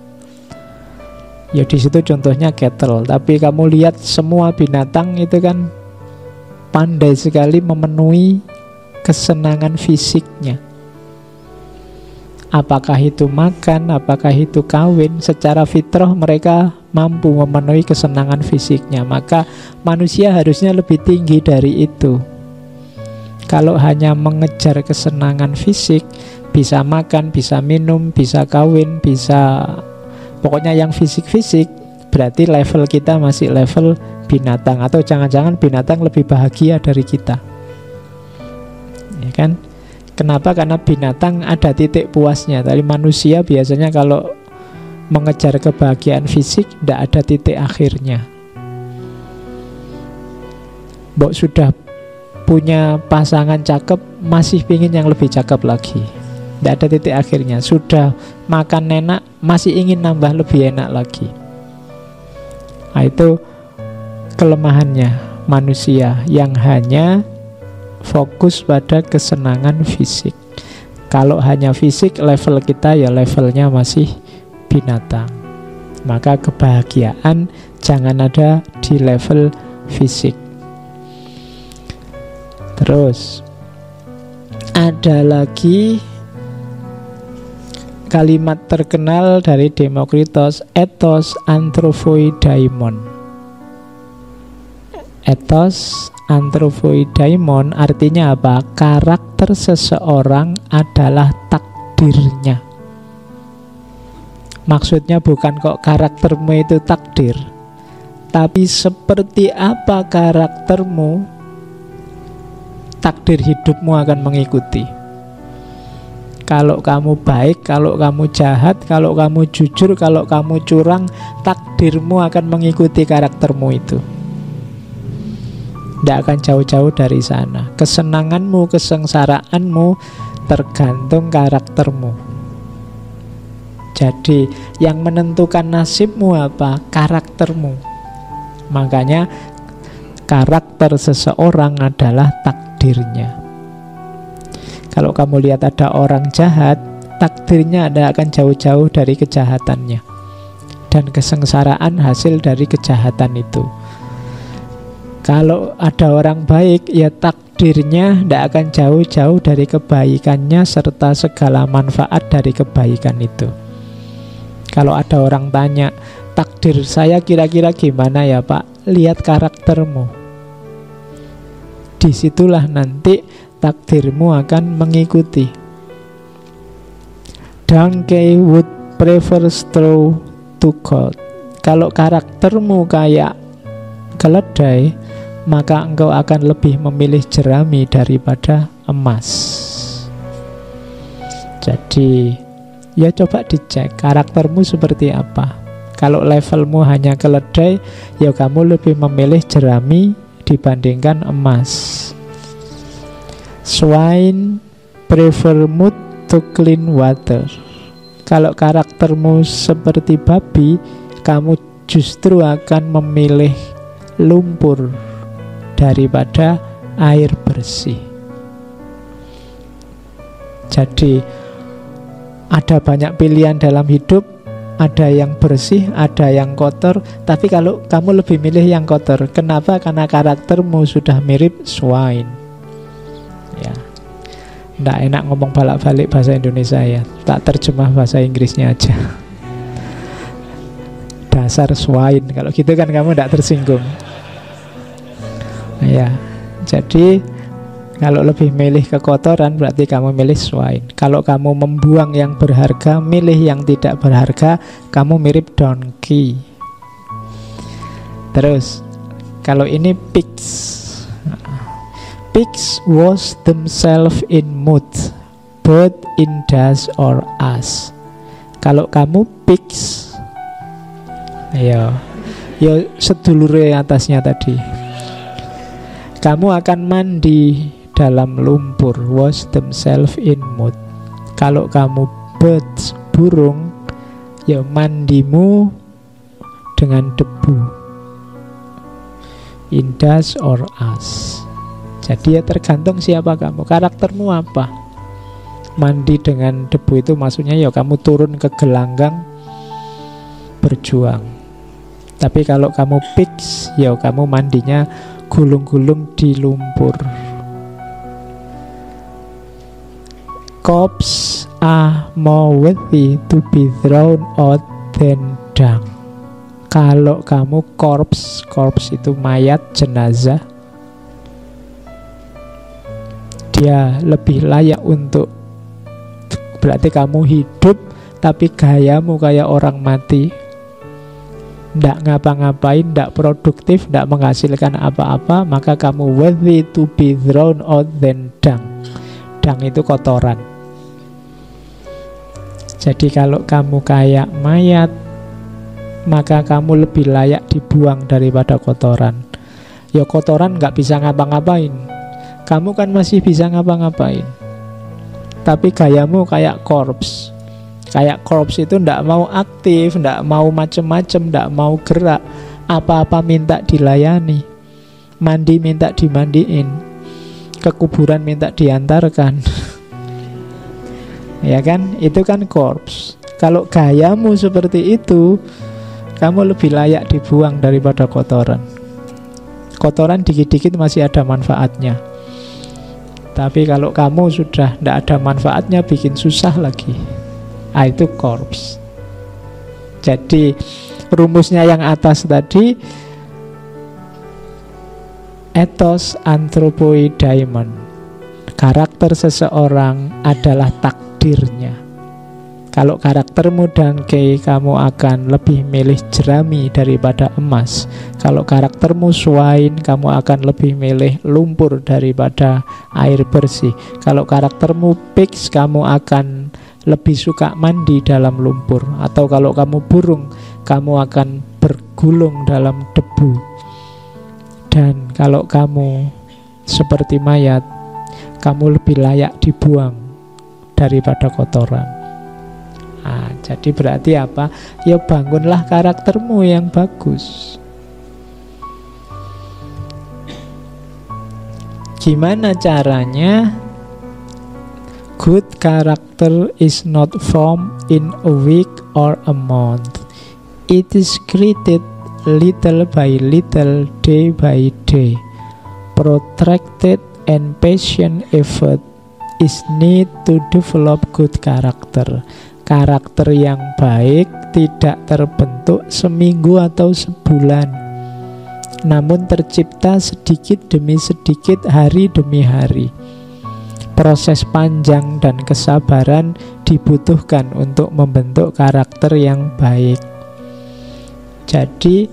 Ya di situ contohnya cattle. Tapi kamu lihat semua binatang itu kan pandai sekali memenuhi kesenangan fisiknya. Apakah itu makan, apakah itu kawin, secara fitrah mereka mampu memenuhi kesenangan fisiknya. Maka manusia harusnya lebih tinggi dari itu. Kalau hanya mengejar kesenangan fisik, bisa makan, bisa minum, bisa kawin, bisa pokoknya yang fisik-fisik, berarti level kita masih level binatang. Atau jangan-jangan binatang lebih bahagia dari kita, ya kan? Kenapa? Karena binatang ada titik puasnya. Tapi manusia biasanya kalau mengejar kebahagiaan fisik tidak ada titik akhirnya. Mbok sudah punya pasangan cakep, masih pingin yang lebih cakep lagi. Tidak ada titik akhirnya. Sudah makan enak, masih ingin nambah lebih enak lagi. Nah, itu kelemahannya manusia yang hanya fokus pada kesenangan fisik. Kalau hanya fisik, level kita ya levelnya masih binatang. Maka kebahagiaan jangan ada di level fisik. Terus ada lagi kalimat terkenal dari Demokritos, ethos anthrophoidaimon. Ethos anthrophoidaimon artinya apa? Karakter seseorang adalah takdirnya. Maksudnya bukan kok karaktermu itu takdir, tapi seperti apa karaktermu, takdir hidupmu akan mengikuti. Kalau kamu baik, kalau kamu jahat, kalau kamu jujur, kalau kamu curang, takdirmu akan mengikuti karaktermu itu. Tidak akan jauh-jauh dari sana. Kesenanganmu, kesengsaraanmu tergantung karaktermu. Jadi yang menentukan nasibmu apa? Karaktermu. Makanya karakter seseorang adalah takdirnya. Kalau kamu lihat ada orang jahat, takdirnya Anda akan jauh-jauh dari kejahatannya. Dan kesengsaraan hasil dari kejahatan itu. Kalau ada orang baik, ya takdirnya tidak akan jauh-jauh dari kebaikannya serta segala manfaat dari kebaikan itu. Kalau ada orang tanya, takdir saya kira-kira gimana ya Pak? Lihat karaktermu. Disitulah nanti takdirmu akan mengikuti. Donkey would prefer straw to gold. Kalau karaktermu kayak keledai, maka engkau akan lebih memilih jerami daripada emas. Jadi ya coba dicek karaktermu seperti apa. Kalau levelmu hanya keledai, ya kamu lebih memilih jerami dibandingkan emas. Swine prefer mud to clean water. Kalau karaktermu seperti babi, kamu justru akan memilih lumpur daripada air bersih. Jadi ada banyak pilihan dalam hidup, ada yang bersih, ada yang kotor. Tapi kalau kamu lebih milih yang kotor, kenapa? Karena karaktermu sudah mirip swine. Ya, nggak enak ngomong balak-balik bahasa Indonesia ya. Tak terjemah bahasa Inggrisnya aja. Dasar swine. Kalau gitu kan kamu nggak tersinggung. Ya, jadi kalau lebih milih kekotoran berarti kamu milih swine. Kalau kamu membuang yang berharga, milih yang tidak berharga, kamu mirip donkey. Terus, kalau ini pigs. Pigs wash themselves in mud, both in dust or ash. Kalau kamu pigs, ayo sedulure atasnya tadi. Kamu akan mandi dalam lumpur, wash themselves in mud. Kalau kamu birds, burung, ya mandimu dengan debu, in dust or ash. Jadi ya tergantung siapa kamu, karaktermu apa. Mandi dengan debu itu maksudnya ya kamu turun ke gelanggang berjuang. Tapi kalau kamu pigs, ya kamu mandinya gulung-gulung di lumpur. Corpses are more worthy to be thrown out than dung. Kalau kamu corpse itu mayat, jenazah, dia lebih layak untuk, berarti kamu hidup tapi gayamu kayak orang mati, ndak ngapa-ngapain, ndak produktif, ndak menghasilkan apa-apa, maka kamu worthy to be thrown out than dung. ladang itu kotoran. Jadi kalau kamu kayak mayat, maka kamu lebih layak dibuang daripada kotoran. Ya kotoran nggak bisa ngapa-ngapain, kamu kan masih bisa ngapa-ngapain. Tapi gayamu kayak korps. Kayak korps itu ndak mau aktif, ndak mau macem-macem, ndak mau gerak. Apa-apa minta dilayani, mandi minta dimandiin, ke kuburan minta diantarkan. Ya kan, itu kan korps. Kalau gayamu seperti itu, kamu lebih layak dibuang daripada kotoran. Kotoran dikit-dikit masih ada manfaatnya. Tapi kalau kamu sudah tidak ada manfaatnya, bikin susah lagi, itu korps. Jadi rumusnya yang atas tadi, ethos anthropoi daimon. Karakter seseorang adalah takdirnya. Kalau karaktermu dangke, kamu akan lebih milih jerami daripada emas. Kalau karaktermu swine, kamu akan lebih milih lumpur daripada air bersih. Kalau karaktermu pigs, kamu akan lebih suka mandi dalam lumpur. Atau kalau kamu burung, kamu akan bergulung dalam debu. Dan kalau kamu seperti mayat, kamu lebih layak dibuang daripada kotoran. Nah, jadi berarti apa? Ya bangunlah karaktermu yang bagus. Gimana caranya? Good character is not formed in a week or a month. It is created little by little, day by day. Protracted and patient effort is need to develop good character. Karakter yang baik tidak terbentuk seminggu atau sebulan, namun tercipta sedikit demi sedikit, hari demi hari. Proses panjang dan kesabaran dibutuhkan untuk membentuk karakter yang baik. Jadi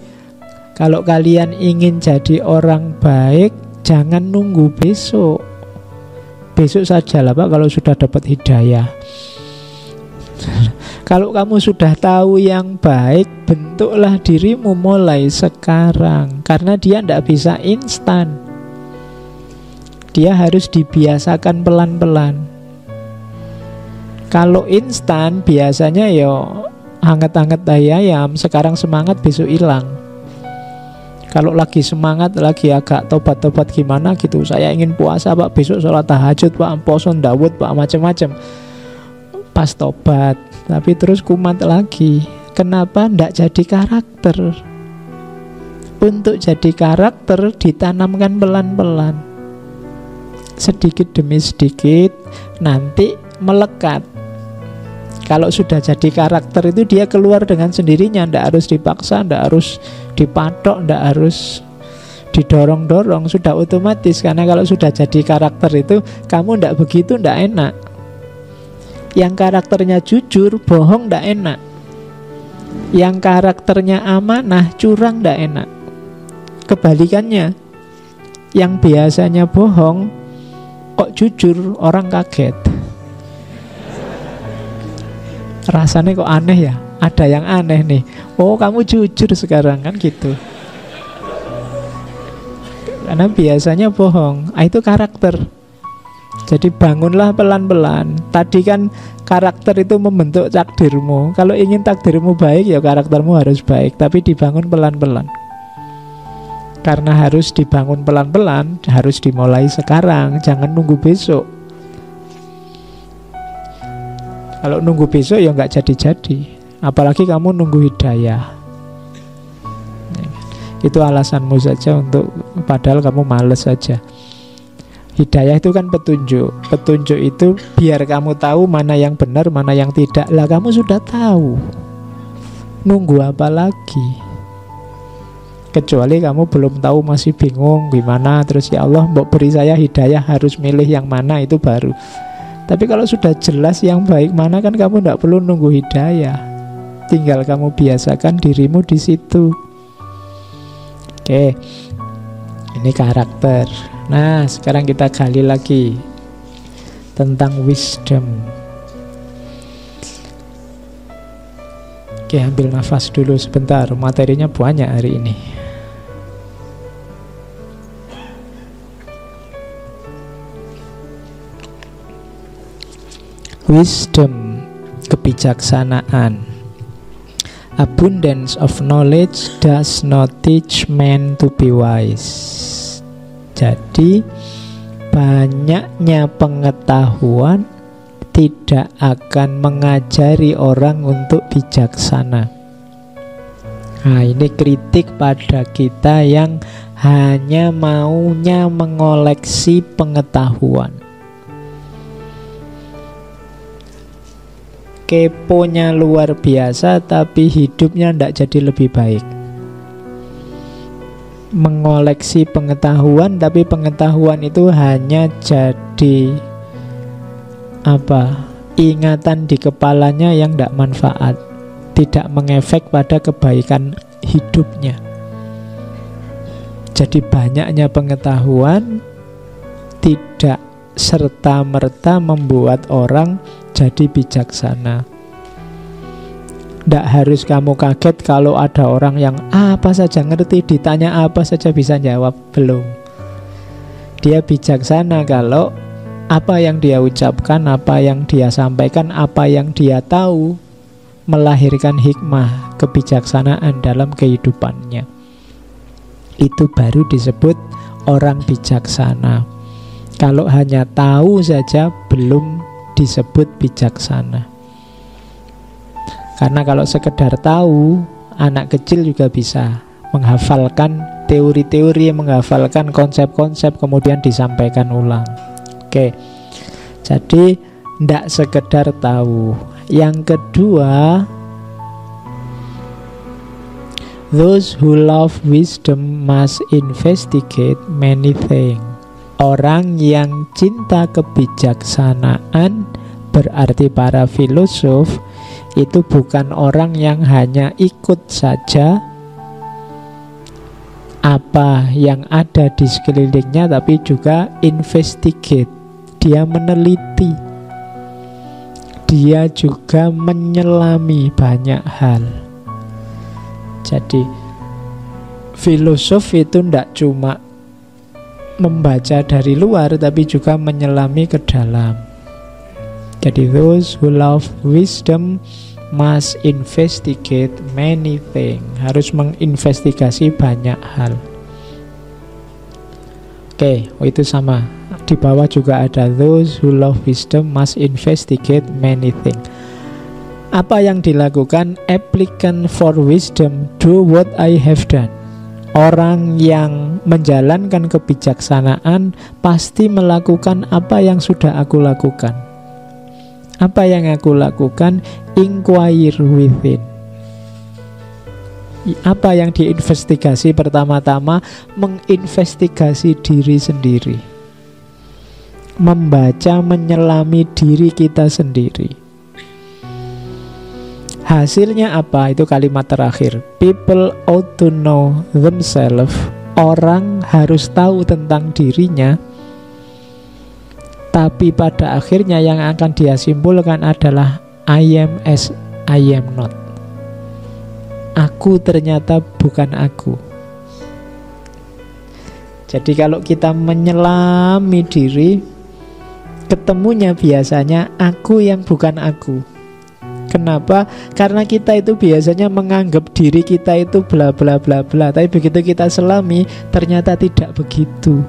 kalau kalian ingin jadi orang baik, jangan nunggu besok. Besok saja lah Pak kalau sudah dapat hidayah. Kalau kamu sudah tahu yang baik, bentuklah dirimu mulai sekarang. Karena dia tidak bisa instan. Dia harus dibiasakan pelan-pelan. Kalau instan biasanya ya hangat-hangat ayam, sekarang semangat besok hilang. Kalau lagi semangat, lagi agak tobat-tobat gimana gitu, saya ingin puasa Pak, besok sholat tahajud Pak, poso Dawud Pak, macam-macam. Pas tobat, tapi terus kumat lagi. Kenapa? Ndak jadi karakter. Untuk jadi karakter ditanamkan pelan-pelan, sedikit demi sedikit, nanti melekat. Kalau sudah jadi karakter itu dia keluar dengan sendirinya, ndak harus dipaksa, ndak harus dipatok, ndak harus didorong-dorong, sudah otomatis. Karena kalau sudah jadi karakter itu, kamu ndak begitu, ndak enak. Yang karakternya jujur, bohong ndak enak. Yang karakternya amanah, curang ndak enak. Kebalikannya, yang biasanya bohong kok jujur, orang kaget. Rasanya kok aneh ya, ada yang aneh nih. Oh kamu jujur sekarang, kan gitu. Karena biasanya bohong, itu karakter. Jadi bangunlah pelan-pelan. Tadi kan karakter itu membentuk takdirmu. Kalau ingin takdirmu baik, ya karaktermu harus baik. Tapi dibangun pelan-pelan. Karena harus dibangun pelan-pelan, harus dimulai sekarang. Jangan nunggu besok. Kalau nunggu besok ya nggak jadi-jadi. Apalagi kamu nunggu hidayah. Itu alasanmu saja untuk, padahal kamu males saja. Hidayah itu kan petunjuk. Petunjuk itu biar kamu tahu mana yang benar, mana yang tidak. Lah kamu sudah tahu, nunggu apa lagi? Kecuali kamu belum tahu, masih bingung gimana. Terus ya Allah, mbok beri saya hidayah, harus milih yang mana, itu baru. Tapi kalau sudah jelas yang baik mana, kan kamu tidak perlu nunggu hidayah. Tinggal kamu biasakan dirimu di situ. Oke, ini karakter. Nah, sekarang kita gali lagi. tentang wisdom. Oke, ambil nafas dulu sebentar, materinya banyak hari ini. Wisdom, kebijaksanaan. Abundance of knowledge does not teach man to be wise. Jadi banyaknya pengetahuan tidak akan mengajari orang untuk bijaksana. Nah, ini kritik pada kita yang hanya maunya mengoleksi pengetahuan. Keponya luar biasa tapi hidupnya tidak jadi lebih baik. Mengoleksi pengetahuan tapi pengetahuan itu hanya jadi ingatan di kepalanya yang tidak manfaat, tidak mengefek pada kebaikan hidupnya. Jadi banyaknya pengetahuan tidak serta-merta membuat orang jadi bijaksana. Tidak harus kamu kaget kalau ada orang yang apa saja ngerti, ditanya apa saja bisa jawab. Belum. Dia bijaksana kalau apa yang dia ucapkan, apa yang dia sampaikan, apa yang dia tahu melahirkan hikmah, kebijaksanaan dalam kehidupannya. Itu baru disebut orang bijaksana. Kalau hanya tahu saja belum disebut bijaksana. Karena kalau sekedar tahu, anak kecil juga bisa menghafalkan teori-teori, menghafalkan konsep-konsep, kemudian disampaikan ulang. Oke, jadi tidak sekedar tahu. Yang kedua, those who love wisdom must investigate many things. Orang yang cinta kebijaksanaan, berarti para filosof, itu bukan orang yang hanya ikut saja apa yang ada di sekelilingnya, tapi juga investigate. Dia meneliti, dia juga menyelami banyak hal. Jadi filosof itu tidak cuma membaca dari luar, tapi juga menyelami ke dalam. Jadi those who love wisdom must investigate many things. Harus menginvestigasi banyak hal. Oke, itu sama. Di bawah juga ada those who love wisdom must investigate many things. Apa yang dilakukan applicant for wisdom do what I have done. Orang yang menjalankan kebijaksanaan pasti melakukan apa yang sudah aku lakukan. Apa yang aku lakukan? Inquire within. Apa yang diinvestigasi pertama-tama? Menginvestigasi diri sendiri. Membaca, menyelami diri kita sendiri. Hasilnya apa? Itu kalimat terakhir. People ought to know themselves. Orang harus tahu tentang dirinya. Tapi pada akhirnya yang akan dia simpulkan adalah I am as I am not. Aku ternyata bukan aku. Jadi kalau kita menyelami diri, ketemunya biasanya aku yang bukan aku. Kenapa? Karena kita itu biasanya menganggap diri kita itu bla bla bla bla. Tapi begitu kita selami, ternyata tidak begitu.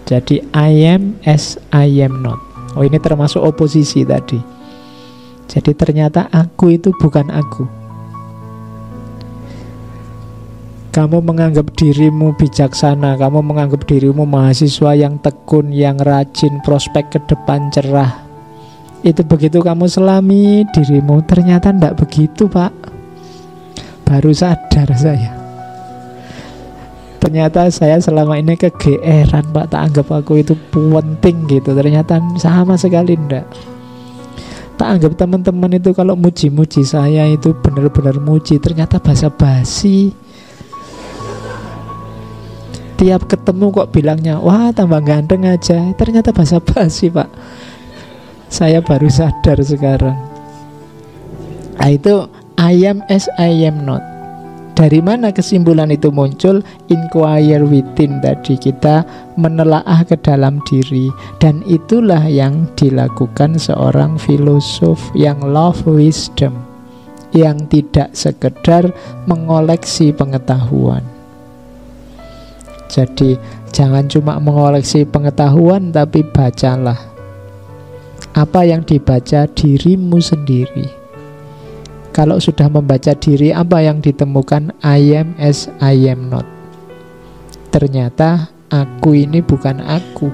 Jadi I am as I am not. Oh, ini termasuk oposisi tadi. Jadi ternyata aku itu bukan aku. Kamu menganggap dirimu bijaksana, kamu menganggap dirimu mahasiswa yang tekun, yang rajin, prospek ke depan cerah. Itu begitu kamu selami dirimu, ternyata tidak begitu, Pak. Baru sadar saya. Ternyata saya selama ini kegeeran, Pak. Tak anggap aku itu penting gitu. Ternyata sama sekali enggak. Tak anggap teman-teman itu kalau muji-muji saya itu benar-benar muji. Ternyata basa-basi. Tiap ketemu kok bilangnya, wah tambah ganteng aja. Ternyata basa-basi, Pak. Saya baru sadar sekarang. Nah, itu I am as I am not. Dari mana kesimpulan itu muncul? Inquire within tadi, kita menelaah ke dalam diri. Dan itulah yang dilakukan seorang filosof yang love wisdom, yang tidak sekedar mengoleksi pengetahuan. Jadi jangan cuma mengoleksi pengetahuan, tapi bacalah. Apa yang dibaca? Dirimu sendiri. Kalau sudah membaca diri, apa yang ditemukan? I am as I am not. Ternyata aku ini bukan aku.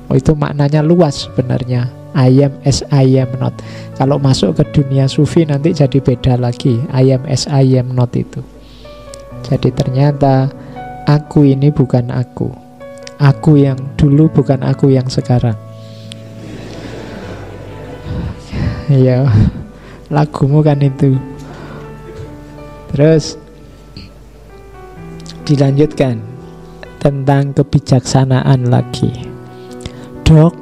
Oh, itu maknanya luas sebenarnya. I am as I am not. Kalau masuk ke dunia sufi nanti jadi beda lagi. I am as I am not itu. Jadi ternyata aku ini bukan aku. Aku yang dulu bukan aku yang sekarang. Iya, lagumu kan itu. Terus dilanjutkan tentang kebijaksanaan lagi. Dog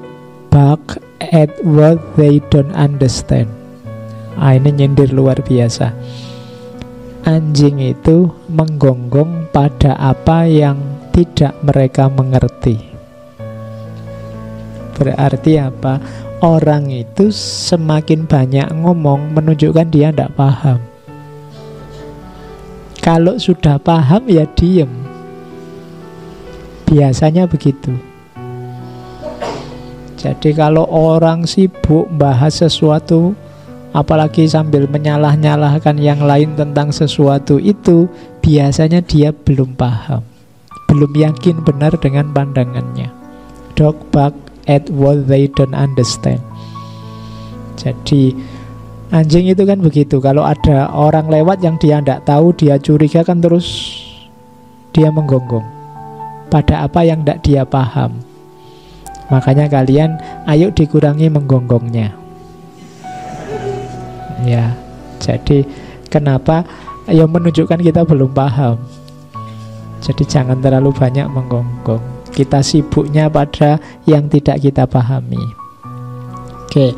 bark at what they don't understand. Ini nyindir luar biasa. Anjing itu menggonggong pada apa yang tidak mereka mengerti. Berarti apa? Orang itu semakin banyak ngomong menunjukkan dia tidak paham. Kalau sudah paham ya diem. Biasanya begitu. Jadi kalau orang sibuk bahas sesuatu, apalagi sambil menyalah-nyalahkan yang lain tentang sesuatu itu, biasanya dia belum paham, belum yakin benar dengan pandangannya. Dog bark at what they don't understand. Jadi anjing itu kan begitu. Kalau ada orang lewat yang dia tidak tahu, dia curiga kan, terus dia menggonggong pada apa yang tidak dia paham. Makanya kalian ayo dikurangi menggonggongnya. Ya, jadi kenapa? Ya menunjukkan kita belum paham. Jadi jangan terlalu banyak menggonggong. Kita sibuknya pada yang tidak kita pahami. Oke,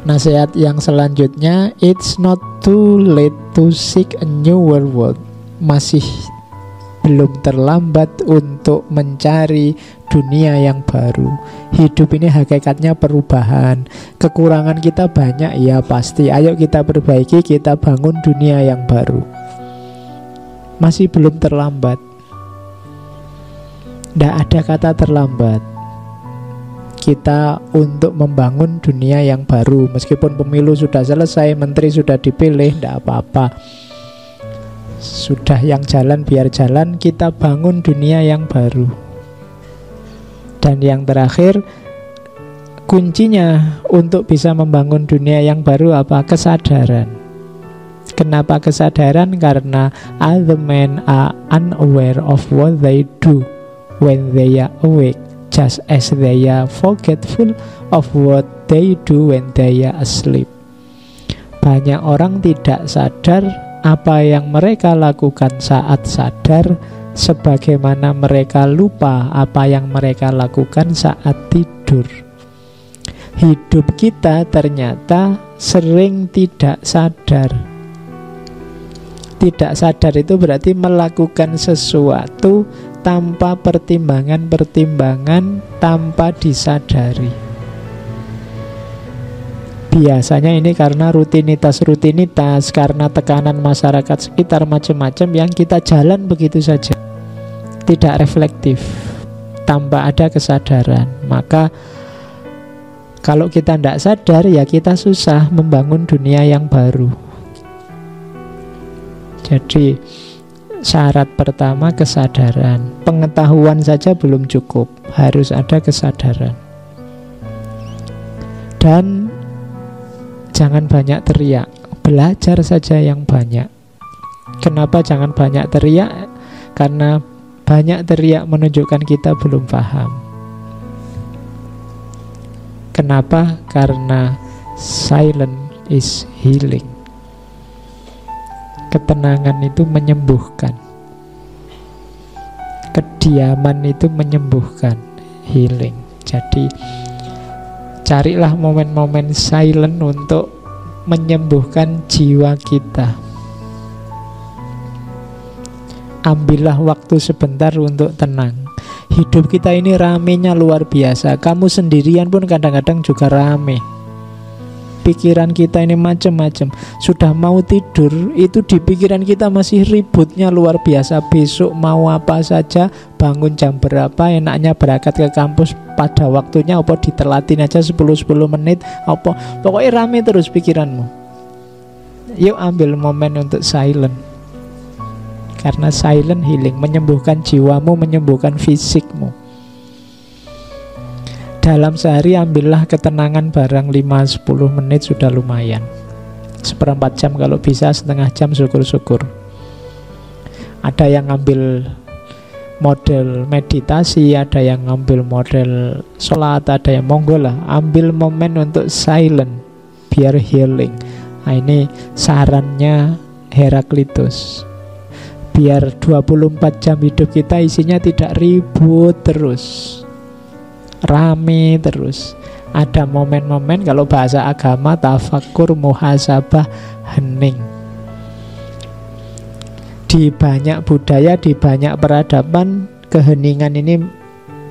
nasihat yang selanjutnya, it's not too late to seek a newer world. Masih belum terlambat untuk mencari dunia yang baru. Hidup ini hakikatnya perubahan. Kekurangan kita banyak, ya pasti. Ayo kita perbaiki, kita bangun dunia yang baru. Masih belum terlambat. Tidak ada kata terlambat kita untuk membangun dunia yang baru. Meskipun pemilu sudah selesai, menteri sudah dipilih, tidak apa-apa. Sudah yang jalan biar jalan, kita bangun dunia yang baru. Dan yang terakhir, kuncinya untuk bisa membangun dunia yang baru apa? Kesadaran. Kenapa kesadaran? Karena other men are unaware of what they do when they are awake, just as they are forgetful of what they do when they are asleep. Banyak orang tidak sadar apa yang mereka lakukan saat sadar, sebagaimana mereka lupa apa yang mereka lakukan saat tidur. Hidup kita ternyata sering tidak sadar. Tidak sadar itu berarti melakukan sesuatu tanpa pertimbangan-pertimbangan, tanpa disadari. Biasanya ini karena rutinitas-rutinitas, karena tekanan masyarakat sekitar macam-macam yang kita jalan begitu saja, tidak reflektif, tanpa ada kesadaran. Maka kalau kita tidak sadar, ya kita susah membangun dunia yang baru. Jadi syarat pertama kesadaran. Pengetahuan saja belum cukup, harus ada kesadaran. Dan jangan banyak teriak, belajar saja yang banyak. Kenapa jangan banyak teriak? Karena banyak teriak menunjukkan kita belum paham. Kenapa? Karena silent is healing. Ketenangan itu menyembuhkan. Kediaman itu menyembuhkan, healing. Jadi carilah momen-momen silent untuk menyembuhkan jiwa kita. Ambillah waktu sebentar untuk tenang. Hidup kita ini ramenya luar biasa. Kamu sendirian pun kadang-kadang juga rame. Pikiran kita ini macam-macam. Sudah mau tidur, itu di pikiran kita masih ributnya luar biasa. Besok mau apa saja, bangun jam berapa, enaknya berangkat ke kampus pada waktunya, apa ditelatin aja 10-10 menit, apa pokoknya rame terus pikiranmu. Yuk ambil momen untuk silent. Karena silent healing, menyembuhkan jiwamu, menyembuhkan fisikmu. Dalam sehari ambillah ketenangan barang 5-10 menit sudah lumayan. 1/4 jam kalau bisa, setengah jam syukur-syukur. Ada yang ngambil model meditasi, ada yang ngambil model sholat, ada yang monggo lah. Ambil momen untuk silent, biar healing. Nah ini sarannya Heraklitus. Biar 24 jam hidup kita isinya tidak ribut terus, rame terus. Ada momen-momen, kalau bahasa agama, tafakur, muhasabah, hening. Di banyak budaya, di banyak peradaban, keheningan ini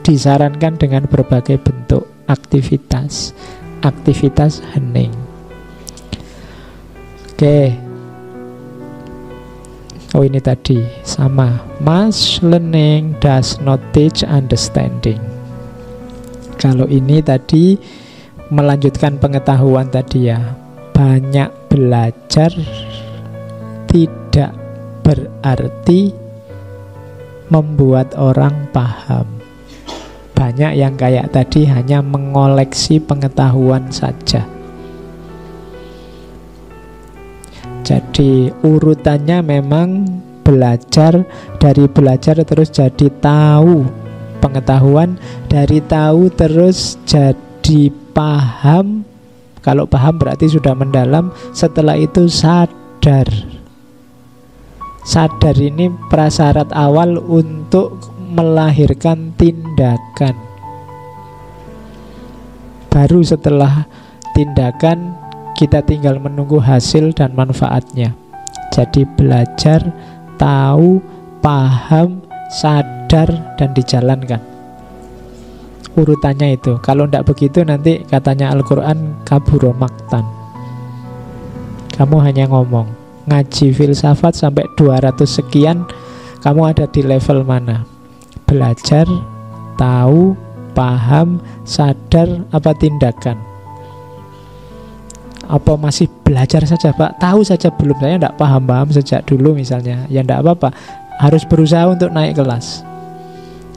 disarankan dengan berbagai bentuk aktivitas. Aktivitas hening. Oke. Oh ini tadi sama. Much learning does not teach understanding. Kalau ini tadi melanjutkan pengetahuan tadi ya. Banyak belajar tidak berarti membuat orang paham. Banyak yang kayak tadi hanya mengoleksi pengetahuan saja. Jadi urutannya memang belajar, dari belajar terus jadi tahu pengetahuan, dari tahu terus jadi paham. Kalau paham berarti sudah mendalam. Setelah itu sadar. Sadar ini prasyarat awal untuk melahirkan tindakan. Baru setelah tindakan kita tinggal menunggu hasil dan manfaatnya. Jadi belajar, tahu, paham, sadar, dan dijalankan. Urutannya itu. Kalau tidak begitu nanti katanya Al-Quran kaburo maktan. Kamu hanya ngomong. Ngaji filsafat sampai 200 sekian, kamu ada di level mana? Belajar, tahu, paham, sadar, apa tindakan? Apa masih belajar saja Pak? Tahu saja belum, saya tidak paham-paham sejak dulu misalnya. Ya tidak apa-apa, harus berusaha untuk naik kelas.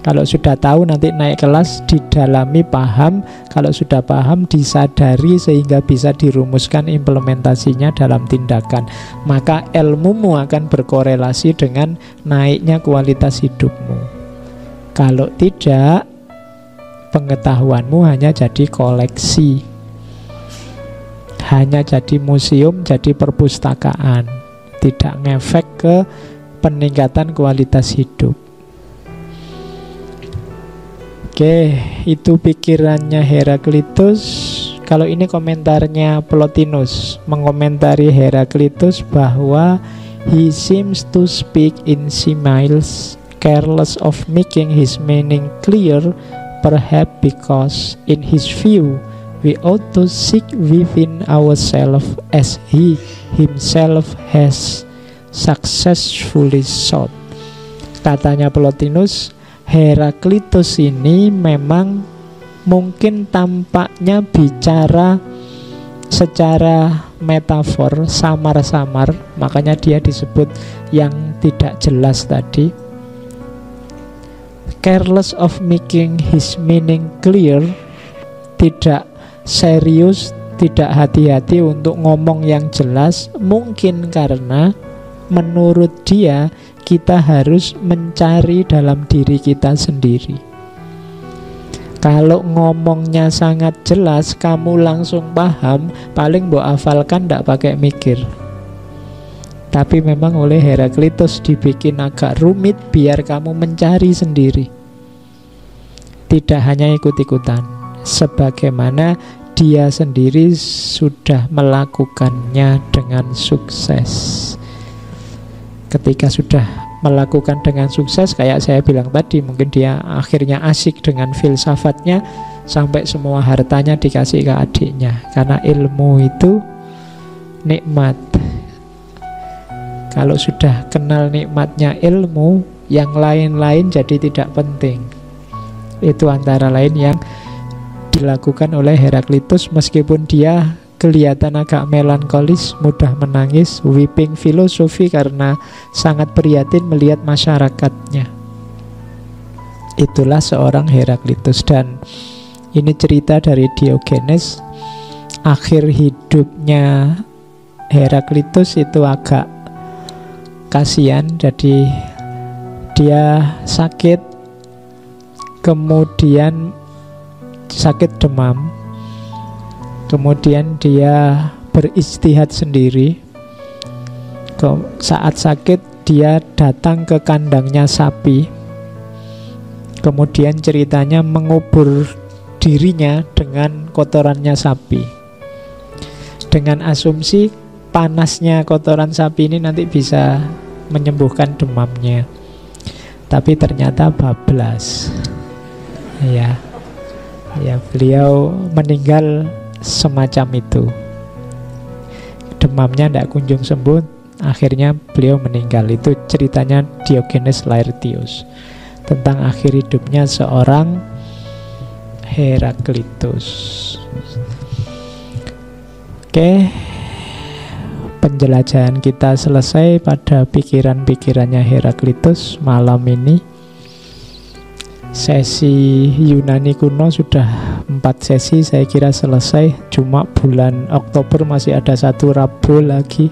Kalau sudah tahu nanti naik kelas, didalami, paham. Kalau sudah paham, disadari sehingga bisa dirumuskan implementasinya dalam tindakan. Maka ilmumu akan berkorelasi dengan naiknya kualitas hidupmu. Kalau tidak, pengetahuanmu hanya jadi koleksi, hanya jadi museum, jadi perpustakaan, tidak ngefek ke peningkatan kualitas hidup. Oke, itu pikirannya Heraklitus. Kalau ini komentarnya Plotinus, mengomentari Heraklitus bahwa he seems to speak in similes, careless of making his meaning clear, perhaps because in his view we ought to seek within ourselves as he himself has successfully sought. Katanya Plotinus, Heraklitus ini memang mungkin tampaknya bicara secara metafor, samar-samar, makanya dia disebut yang tidak jelas tadi. Careless of making his meaning clear, tidak serius, tidak hati-hati untuk ngomong yang jelas, mungkin karena menurut dia kita harus mencari dalam diri kita sendiri. Kalau ngomongnya sangat jelas, kamu langsung paham, paling mbok hafalkan, tidak pakai mikir. Tapi memang oleh Heraklitus dibikin agak rumit biar kamu mencari sendiri, tidak hanya ikut-ikutan, sebagaimana dia sendiri sudah melakukannya dengan sukses. Ketika sudah melakukan dengan sukses, kayak saya bilang tadi, mungkin dia akhirnya asik dengan filsafatnya, sampai semua hartanya dikasih ke adiknya. Karena ilmu itu nikmat. Kalau sudah kenal nikmatnya ilmu, yang lain-lain jadi tidak penting. Itu antara lain yang dilakukan oleh Heraklitus, meskipun dia kelihatan agak melankolis, mudah menangis, weeping filosofi karena sangat prihatin melihat masyarakatnya. Itulah seorang Heraklitus. Dan ini cerita dari Diogenes. Akhir hidupnya Heraklitus itu agak kasihan. Jadi dia sakit, kemudian sakit demam, kemudian dia beristihad sendiri. Saat sakit dia datang ke kandangnya sapi, kemudian ceritanya mengubur dirinya dengan kotorannya sapi, dengan asumsi panasnya kotoran sapi ini nanti bisa menyembuhkan demamnya. Tapi ternyata bablas. Ya, beliau meninggal semacam itu. Demamnya tidak kunjung sembuh, akhirnya beliau meninggal. Itu ceritanya Diogenes Laertius, tentang akhir hidupnya seorang Heraklitus. Oke, penjelajahan kita selesai pada pikiran-pikirannya Heraklitus malam ini. Sesi Yunani kuno sudah 4 sesi, saya kira selesai. Cuma bulan Oktober masih ada 1 Rabu lagi.